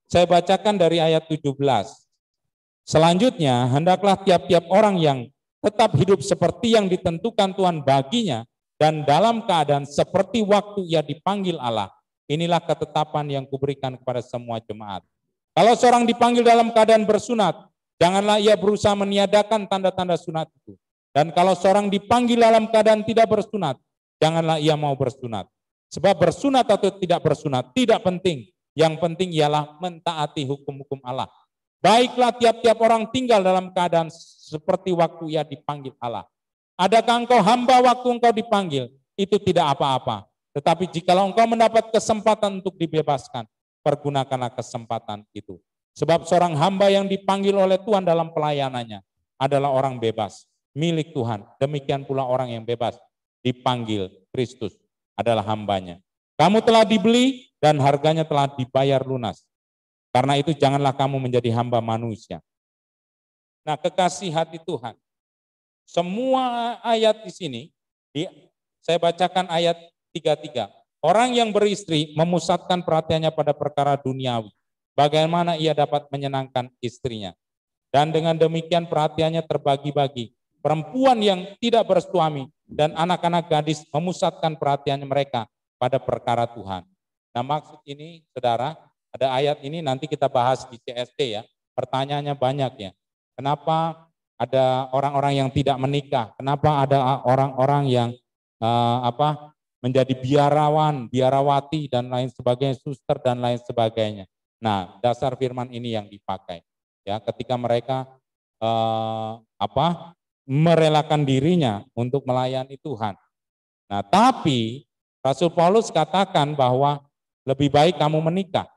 Saya bacakan dari ayat 17. Selanjutnya, hendaklah tiap-tiap orang yang tetap hidup seperti yang ditentukan Tuhan baginya dan dalam keadaan seperti waktu ia dipanggil Allah. Inilah ketetapan yang kuberikan kepada semua jemaat. Kalau seorang dipanggil dalam keadaan bersunat, janganlah ia berusaha meniadakan tanda-tanda sunat itu. Dan kalau seorang dipanggil dalam keadaan tidak bersunat, janganlah ia mau bersunat. Sebab bersunat atau tidak bersunat tidak penting. Yang penting ialah mentaati hukum-hukum Allah. Baiklah tiap-tiap orang tinggal dalam keadaan seperti waktu ia dipanggil Allah. Adakah engkau hamba waktu engkau dipanggil? Itu tidak apa-apa. Tetapi jikalau engkau mendapat kesempatan untuk dibebaskan, pergunakanlah kesempatan itu. Sebab seorang hamba yang dipanggil oleh Tuhan dalam pelayanannya adalah orang bebas, milik Tuhan. Demikian pula orang yang bebas dipanggil Kristus adalah hambanya. Kamu telah dibeli dan harganya telah dibayar lunas. Karena itu janganlah kamu menjadi hamba manusia. Nah, kekasih hati Tuhan. Semua ayat di sini, saya bacakan ayat 33. Orang yang beristri memusatkan perhatiannya pada perkara duniawi. Bagaimana ia dapat menyenangkan istrinya. Dan dengan demikian perhatiannya terbagi-bagi. Perempuan yang tidak bersuami dan anak-anak gadis memusatkan perhatiannya mereka pada perkara Tuhan. Nah, maksud ini, saudara, ada ayat ini nanti kita bahas di CSD ya. Pertanyaannya banyak ya. Kenapa ada orang-orang yang tidak menikah? Kenapa ada orang-orang yang menjadi biarawan, biarawati dan lain sebagainya, suster dan lain sebagainya. Nah, dasar firman ini yang dipakai. Ya, ketika mereka merelakan dirinya untuk melayani Tuhan. Nah, tapi Rasul Paulus katakan bahwa lebih baik kamu menikah.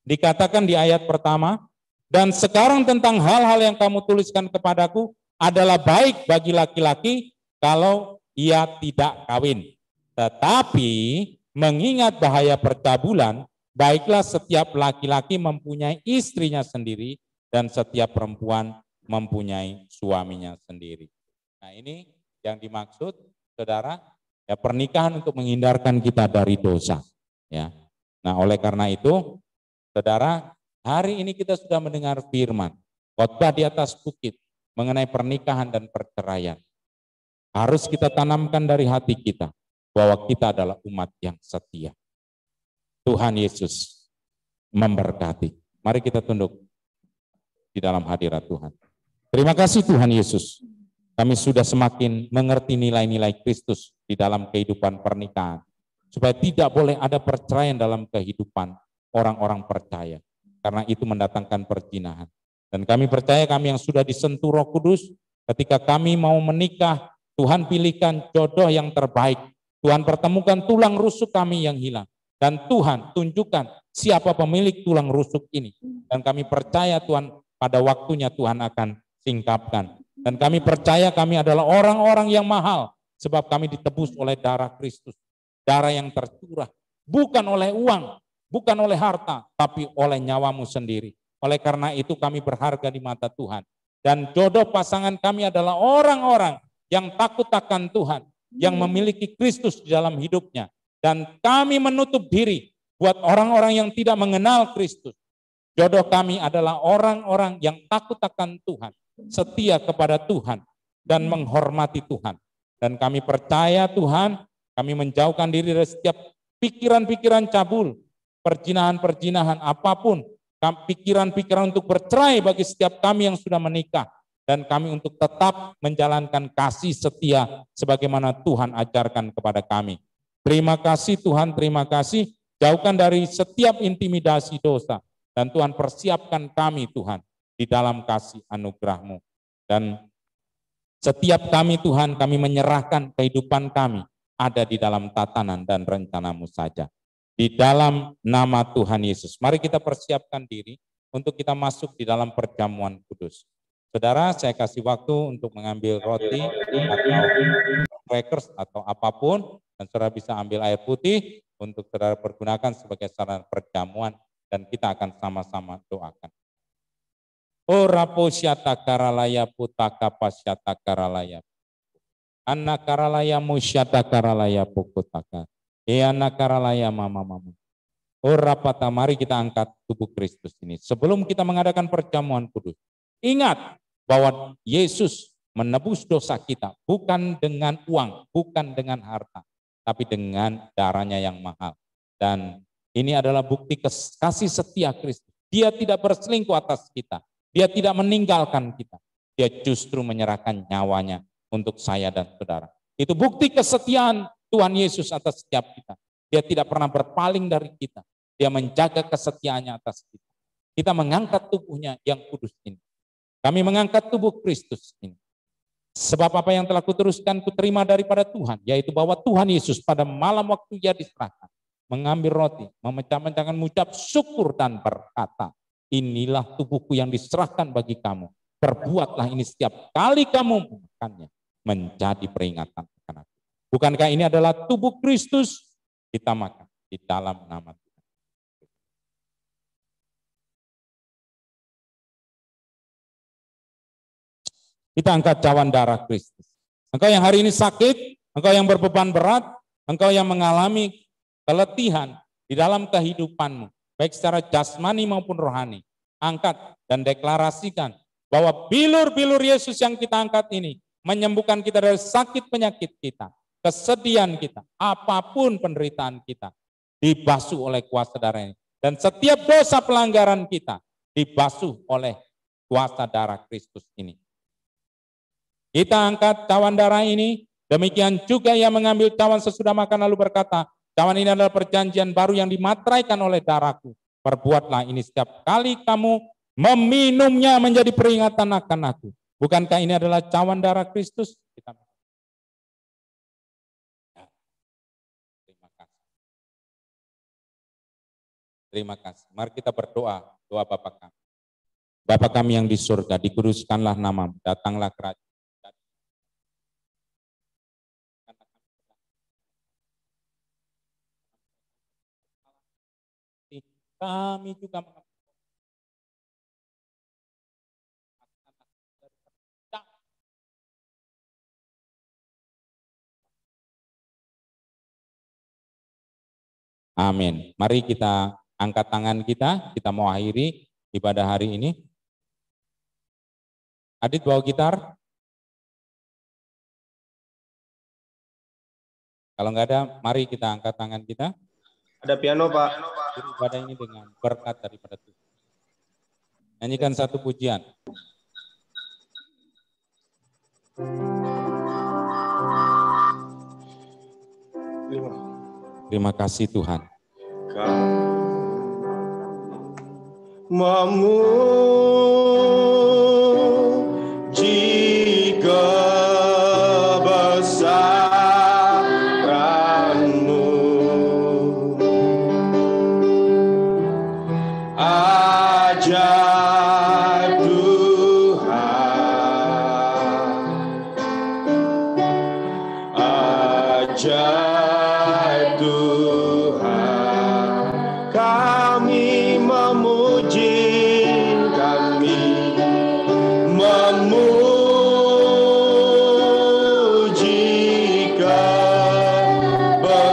Dikatakan di ayat pertama, dan sekarang tentang hal-hal yang kamu tuliskan kepadaku adalah baik bagi laki-laki kalau ia tidak kawin. Tetapi mengingat bahaya percabulan, baiklah setiap laki-laki mempunyai istrinya sendiri dan setiap perempuan mempunyai suaminya sendiri. Nah, ini yang dimaksud, saudara, ya, pernikahan untuk menghindarkan kita dari dosa. Ya. Nah, oleh karena itu, saudara, hari ini kita sudah mendengar firman, khotbah di atas bukit mengenai pernikahan dan perceraian. Harus kita tanamkan dari hati kita bahwa kita adalah umat yang setia. Tuhan Yesus memberkati. Mari kita tunduk di dalam hadirat Tuhan. Terima kasih Tuhan Yesus. Kami sudah semakin mengerti nilai-nilai Kristus di dalam kehidupan pernikahan. Supaya tidak boleh ada perceraian dalam kehidupan orang-orang percaya. Karena itu mendatangkan perzinahan. Dan kami percaya kami yang sudah disentuh Roh Kudus, ketika kami mau menikah, Tuhan pilihkan jodoh yang terbaik. Tuhan pertemukan tulang rusuk kami yang hilang. Dan Tuhan tunjukkan siapa pemilik tulang rusuk ini. Dan kami percaya Tuhan pada waktunya Tuhan akan singkapkan. Dan kami percaya kami adalah orang-orang yang mahal. Sebab kami ditebus oleh darah Kristus. Darah yang tercurah. Bukan oleh uang, bukan oleh harta, tapi oleh nyawamu sendiri. Oleh karena itu kami berharga di mata Tuhan. Dan jodoh pasangan kami adalah orang-orang yang takut akan Tuhan, yang memiliki Kristus di dalam hidupnya. Dan kami menutup diri buat orang-orang yang tidak mengenal Kristus. Jodoh kami adalah orang-orang yang takut akan Tuhan, setia kepada Tuhan, dan menghormati Tuhan. Dan kami percaya Tuhan, kami menjauhkan diri dari setiap pikiran-pikiran cabul, perjinahan-perjinahan apapun, pikiran-pikiran untuk bercerai bagi setiap kami yang sudah menikah. Dan kami untuk tetap menjalankan kasih setia sebagaimana Tuhan ajarkan kepada kami. Terima kasih Tuhan, terima kasih. Jauhkan dari setiap intimidasi dosa. Dan Tuhan persiapkan kami Tuhan di dalam kasih anugerah-Mu. Dan setiap kami Tuhan, kami menyerahkan kehidupan kami ada di dalam tatanan dan rencana-Mu saja. Di dalam nama Tuhan Yesus. Mari kita persiapkan diri untuk kita masuk di dalam perjamuan kudus. Saudara, saya kasih waktu untuk mengambil roti atau crackers atau apapun, dan saudara bisa ambil air putih untuk saudara pergunakan sebagai sarana perjamuan, dan kita akan sama-sama doakan. Ora posyata karalaya putaka pasyata karalaya. Anna karalaya musyata karalaya pukutaka. Anna karalaya mama. Ora pata, mari kita angkat tubuh Kristus ini. Sebelum kita mengadakan perjamuan kudus, ingat bahwa Yesus menebus dosa kita bukan dengan uang, bukan dengan harta, tapi dengan darahnya yang mahal. Dan ini adalah bukti kasih setia Kristus. Dia tidak berselingkuh atas kita. Dia tidak meninggalkan kita. Dia justru menyerahkan nyawanya untuk saya dan saudara. Itu bukti kesetiaan Tuhan Yesus atas setiap kita. Dia tidak pernah berpaling dari kita. Dia menjaga kesetiaannya atas kita. Kita mengangkat tubuhnya yang kudus ini. Kami mengangkat tubuh Kristus ini. Sebab apa yang telah kuteruskan, kuterima daripada Tuhan, yaitu bahwa Tuhan Yesus pada malam waktu Ia diserahkan, mengambil roti, memecah-mecahkan, mengucap syukur dan berkata, inilah tubuhku yang diserahkan bagi kamu. Perbuatlah ini setiap kali kamu memakannya, menjadi peringatan akan aku. Bukankah ini adalah tubuh Kristus? Kita makan di dalam nama Tuhan. Kita angkat cawan darah Kristus. Engkau yang hari ini sakit, engkau yang berbeban berat, engkau yang mengalami keletihan di dalam kehidupanmu, baik secara jasmani maupun rohani, angkat dan deklarasikan bahwa bilur-bilur Yesus yang kita angkat ini menyembuhkan kita dari sakit penyakit kita, kesedihan kita, apapun penderitaan kita, dibasuh oleh kuasa darah ini. Dan setiap dosa pelanggaran kita dibasuh oleh kuasa darah Kristus ini. Kita angkat cawan darah ini, demikian juga yang mengambil cawan sesudah makan lalu berkata, cawan ini adalah perjanjian baru yang dimateraikan oleh darahku. Perbuatlah ini setiap kali kamu meminumnya menjadi peringatan akan aku. Bukankah ini adalah cawan darah Kristus? Kita... Terima kasih. Terima kasih. Mari kita berdoa, doa Bapa kami. Bapa kami yang di surga, dikuduskanlah namamu, datanglah kerajaan. Kami juga amin. Mari kita angkat tangan kita mau akhiri ibadah hari ini. Adit bawa gitar? Kalau nggak ada, mari kita angkat tangan kita. Ada piano, Pak. Ibadah ini dengan berkat daripada Tuhan. Nyanyikan satu pujian. Terima kasih Tuhan. Memuji kebesaran-Mu, ajaib Tuhan, ajaib Tuhan, kami memuji, kebesaran-Mu,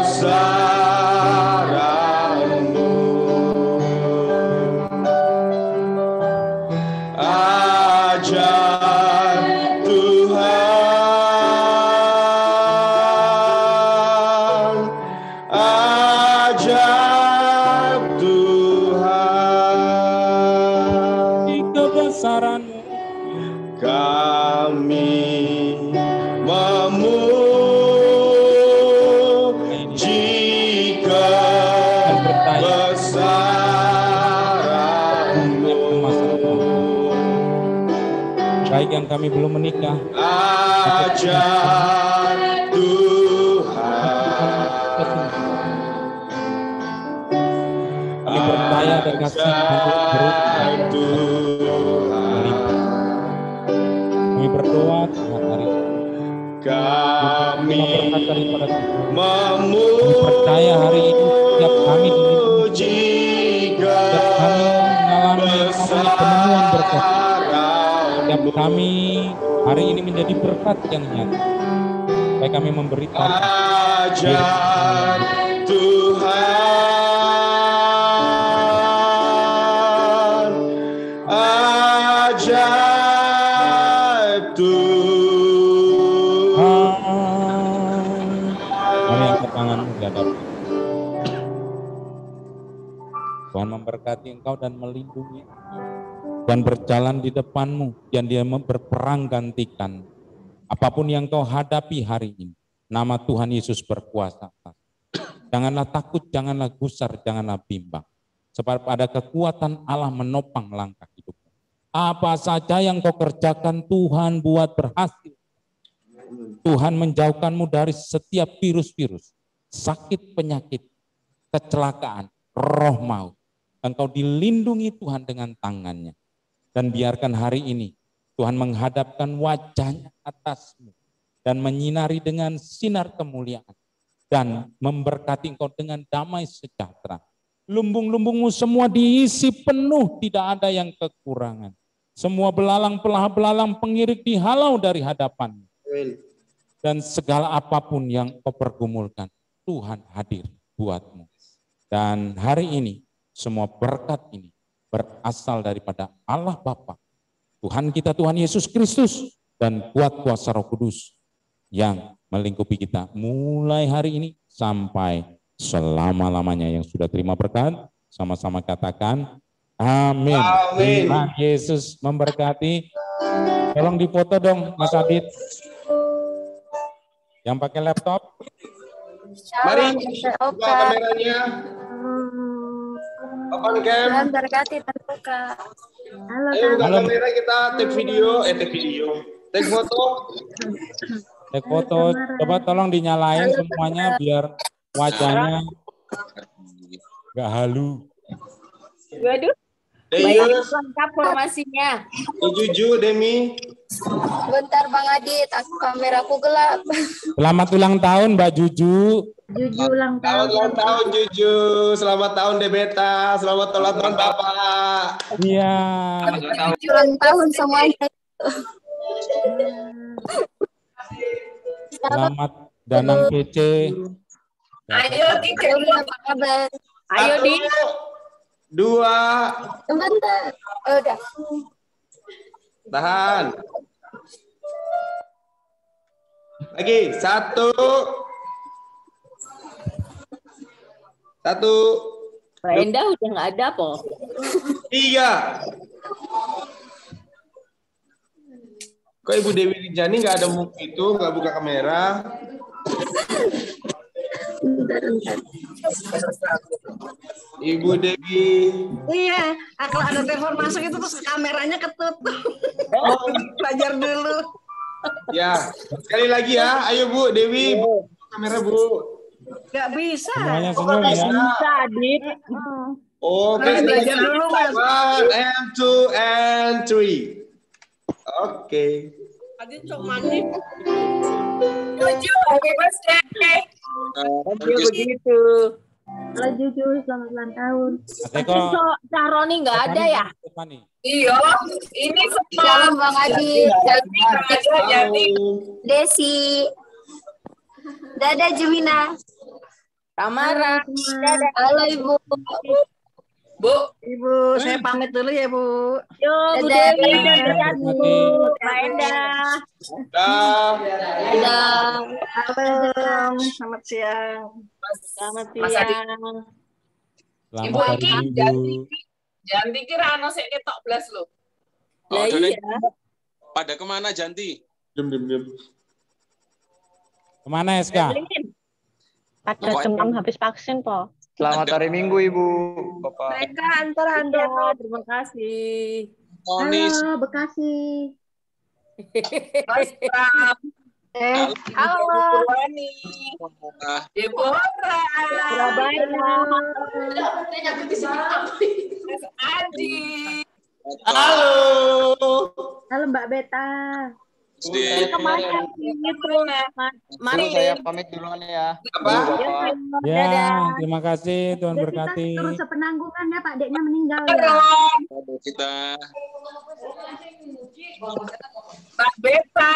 ajaib Tuhan, ajaib Tuhan, Di kebesaran-Mu kami memuji kebesaran-Mu. baik yang kami belum menikah, Ajaib Tuhan, kami percaya dan kasih ajaib Tuhan, kami berdoa Tuhan hari ini. kami Berkat daripada Tuhan. memuji Percaya hari ini setiap kami dilindungi, setiap kami mengalami penemuan berkat, setiap kami hari ini menjadi berkat yang nyata. Supaya kami memberitakan ajaib Tuhan, ajaib Tuhan. Mari angkat tanganmu di hadapan Tuhan memberkati engkau dan melindungi. Tuhan berjalan di depanmu dan dia berperang gantikan. Apapun yang kau hadapi hari ini, nama Tuhan Yesus berkuasa. Janganlah takut, janganlah gusar, janganlah bimbang. Sebab ada kekuatan Allah menopang langkah hidupmu. Apa saja yang kau kerjakan Tuhan buat berhasil. Tuhan menjauhkanmu dari setiap virus-virus, sakit penyakit, kecelakaan, roh maut. Engkau dilindungi Tuhan dengan tangannya. Dan biarkan hari ini Tuhan menghadapkan wajahnya atasmu dan menyinari dengan sinar kemuliaan dan memberkati engkau dengan damai sejahtera. Lumbung-lumbungmu semua diisi penuh, tidak ada yang kekurangan. Semua belalang pengirik dihalau dari hadapanmu. Dan segala apapun yang kau pergumulkan, Tuhan hadir buatmu. Dan hari ini semua berkat ini berasal daripada Allah Bapa, Tuhan kita Tuhan Yesus Kristus, dan kuat kuasa Roh Kudus yang melingkupi kita mulai hari ini sampai selama-lamanya. Yang sudah terima berkat, sama-sama katakan Amin. Amin. Tuhan Yesus memberkati. Tolong dipoto dong Mas Adit. Yang pakai laptop. Mari buka kameranya. Open cam. Tuhan berkati terbuka. Halo, Ayo buka Halo. kamera, kita take video. Take foto. Take foto. Coba tolong dinyalain semuanya biar wajahnya nggak halu. Waduh, Deyus, lengkap formasinya. Juju, Demi. Bentar Bang Adit, kameraku gelap. Selamat ulang tahun Mbak Juju. Juju ulang Selamat ulang tahun Juju. Selamat tahun Debeta. Selamat ulang tahun Bapak. Iya. Ulang tahun semuanya. Selamat Danang PC. Ayo Di, Apa kabar? ayo Di. 2, Bentar. Udah. tahan. Lagi 1. 1, Mbak Endah udah nggak ada po. 3. Kok Ibu Dewi Rijani nggak ada itu, nggak buka kamera? Ibu Dewi. Iya, kalau ada telepon masuk itu terus kameranya ketutup. Belajar dulu. Ya, sekali lagi ya. Ayo Bu Dewi, buka kamera Bu. Gak bisa. Semuanya senyum ya. Bisa Adit. Oke, Harus belajar dulu, Mas. 1 and 2 and 3. Oke. Adit cok mandi. Juju, happy birthday. Begitu. Halo Juju, selamat ulang tahun. Teko. Kak Roni nggak ada ya? Stefani. Iya, ini Salam Bang Adit. jadi Desi. Dadah Jumina. Tamara. Halo Ibu. Bu, Ibu, saya pamit dulu ya, Bu. yo Bu Dadah. Dewi dan Mbak Mbak Endah. Dah. Dadah. Halo, selamat siang. Selamat siang. Selamat hari Ibu. Jangan dikira anak saya ketok belas loh. Lah iya. Pada kemana Janti? Diam. Kemana SK? Ada demam habis vaksin, Po. Selamat hari Minggu, Ibu. Bapak. Mereka antar. Terima kasih. Monis. Halo Bekasi. Mas Pram. Halo. Purwani. Deborah. Surabaya. Mas Adi. Halo. Halo Mbak Beta. Kemarin itu Mari saya pamit duluan ya. Apa? Bapak. Ya, terima kasih Tuhan berkati. Terus sepenanggungan ya Pak Deknya meninggal ya. Kita. Mbak Beta.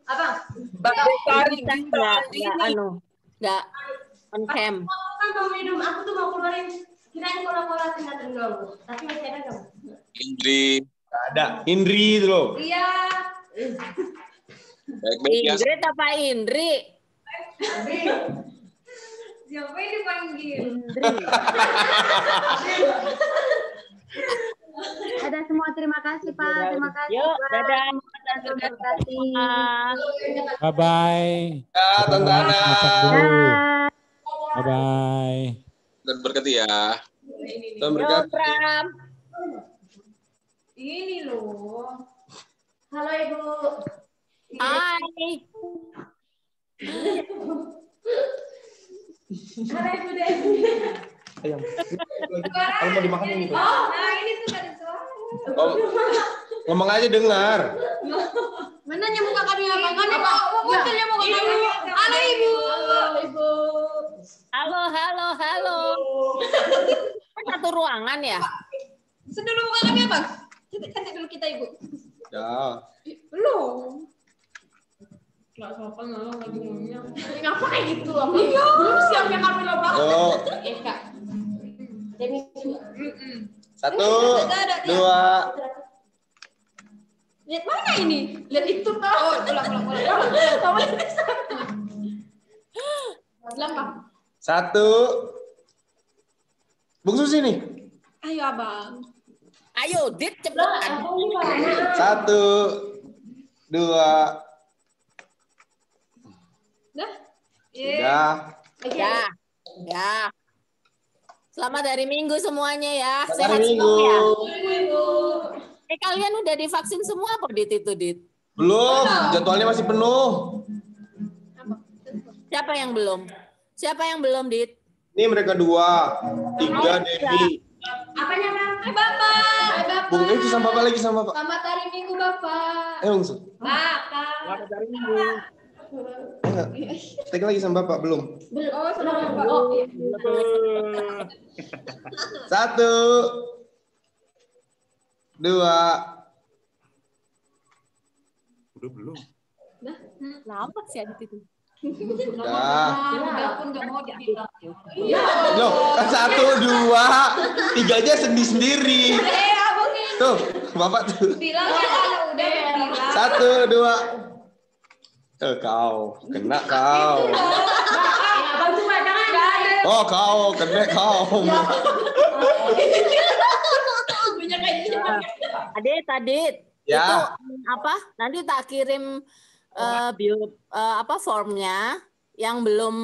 apa? Mbak Beta Nggak on cam. Aku tuh mau keluarin kirain kola-kola tinggal dulu. Tapi masih ada dong. Indri. Ada. Indri itu loh. Iya. Baik-baik ya. Indri apa Indri? Siapa yang dipanggil? Ada semua, terima kasih Pak. Terima kasih. Yuk, Pak. dadah. Terima kasih. Bye bye. Ya, Tante Ana. Dah. Bye bye. Dan berkati ya. Tuhan Yo, berkati. Pram. Ini loh. Halo Ibu. Hai. Halo Ibu Dewi. Ayam. Kalau mau dimakan ini tuh. Oh, nah ini tuh ada suara. Ngomong aja dengar. Mana yang muka kami apa? Kan munculnya muka kami. Halo Ibu. Halo Ibu. Halo. Kan satu ruangan ya? Sedulu muka kami apa? Cantik dulu kita Ibu. Ya. Belum. Nggak sopan lah lagi ngomongnya. Ngapain gitu apa? Iya. Belum siapnya kami loh Pak. Yo. Kak. Demi. 1, 2. Lihat mana ini? Lihat itu Pak. Oh, ulang. Ulang Pak. Bung Susi nih. Ayo abang. Ayo, Dit cepetan. 1, 2, Dah. 3. Ya. Selamat hari Minggu semuanya ya. Selamat Sehat hari Minggu. semua ya. Kalian udah divaksin semua apa Dit itu, Dit? Belum, jadwalnya masih penuh. Siapa yang belum? Dit? Ini mereka 2, 3 Devi. Apanya bang? Bapak. Bung itu sama Bapak lagi sama Bapak. Selamat hari Minggu Bapak. Bung Su. Bapak. Selamat hari Minggu. Enggak. Stek lagi sama Bapak belum? Oh, selamat Bapak. Oh, iya. 1, 2. Belum. Kenapa sih Adit itu? Udah pun nggak mau dibilang. Loh, kan 1, 2, 3-nya sendiri. Abang ini. Tuh, Bapak tuh. Bilang ya kalau udah bilang. 1, 2. Kau kena kau. Abang cuma jangan. Oh, kau kena kau. Punya kayak gini. Adit. Ya. Itu apa? Nanti tak kirim formnya yang belum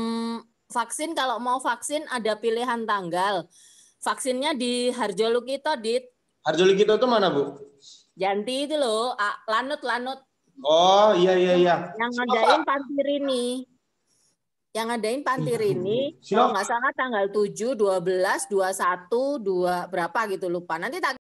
vaksin. Kalau mau vaksin ada pilihan tanggal. Vaksinnya di Harjolukito, Dit. Harjolukito itu mana, Bu? Janti itu loh, Lanut. Oh, iya. Yang ngadain Pantirini. Kalau nggak salah tanggal 7, 12, 21, 2 berapa gitu lupa. Nanti tak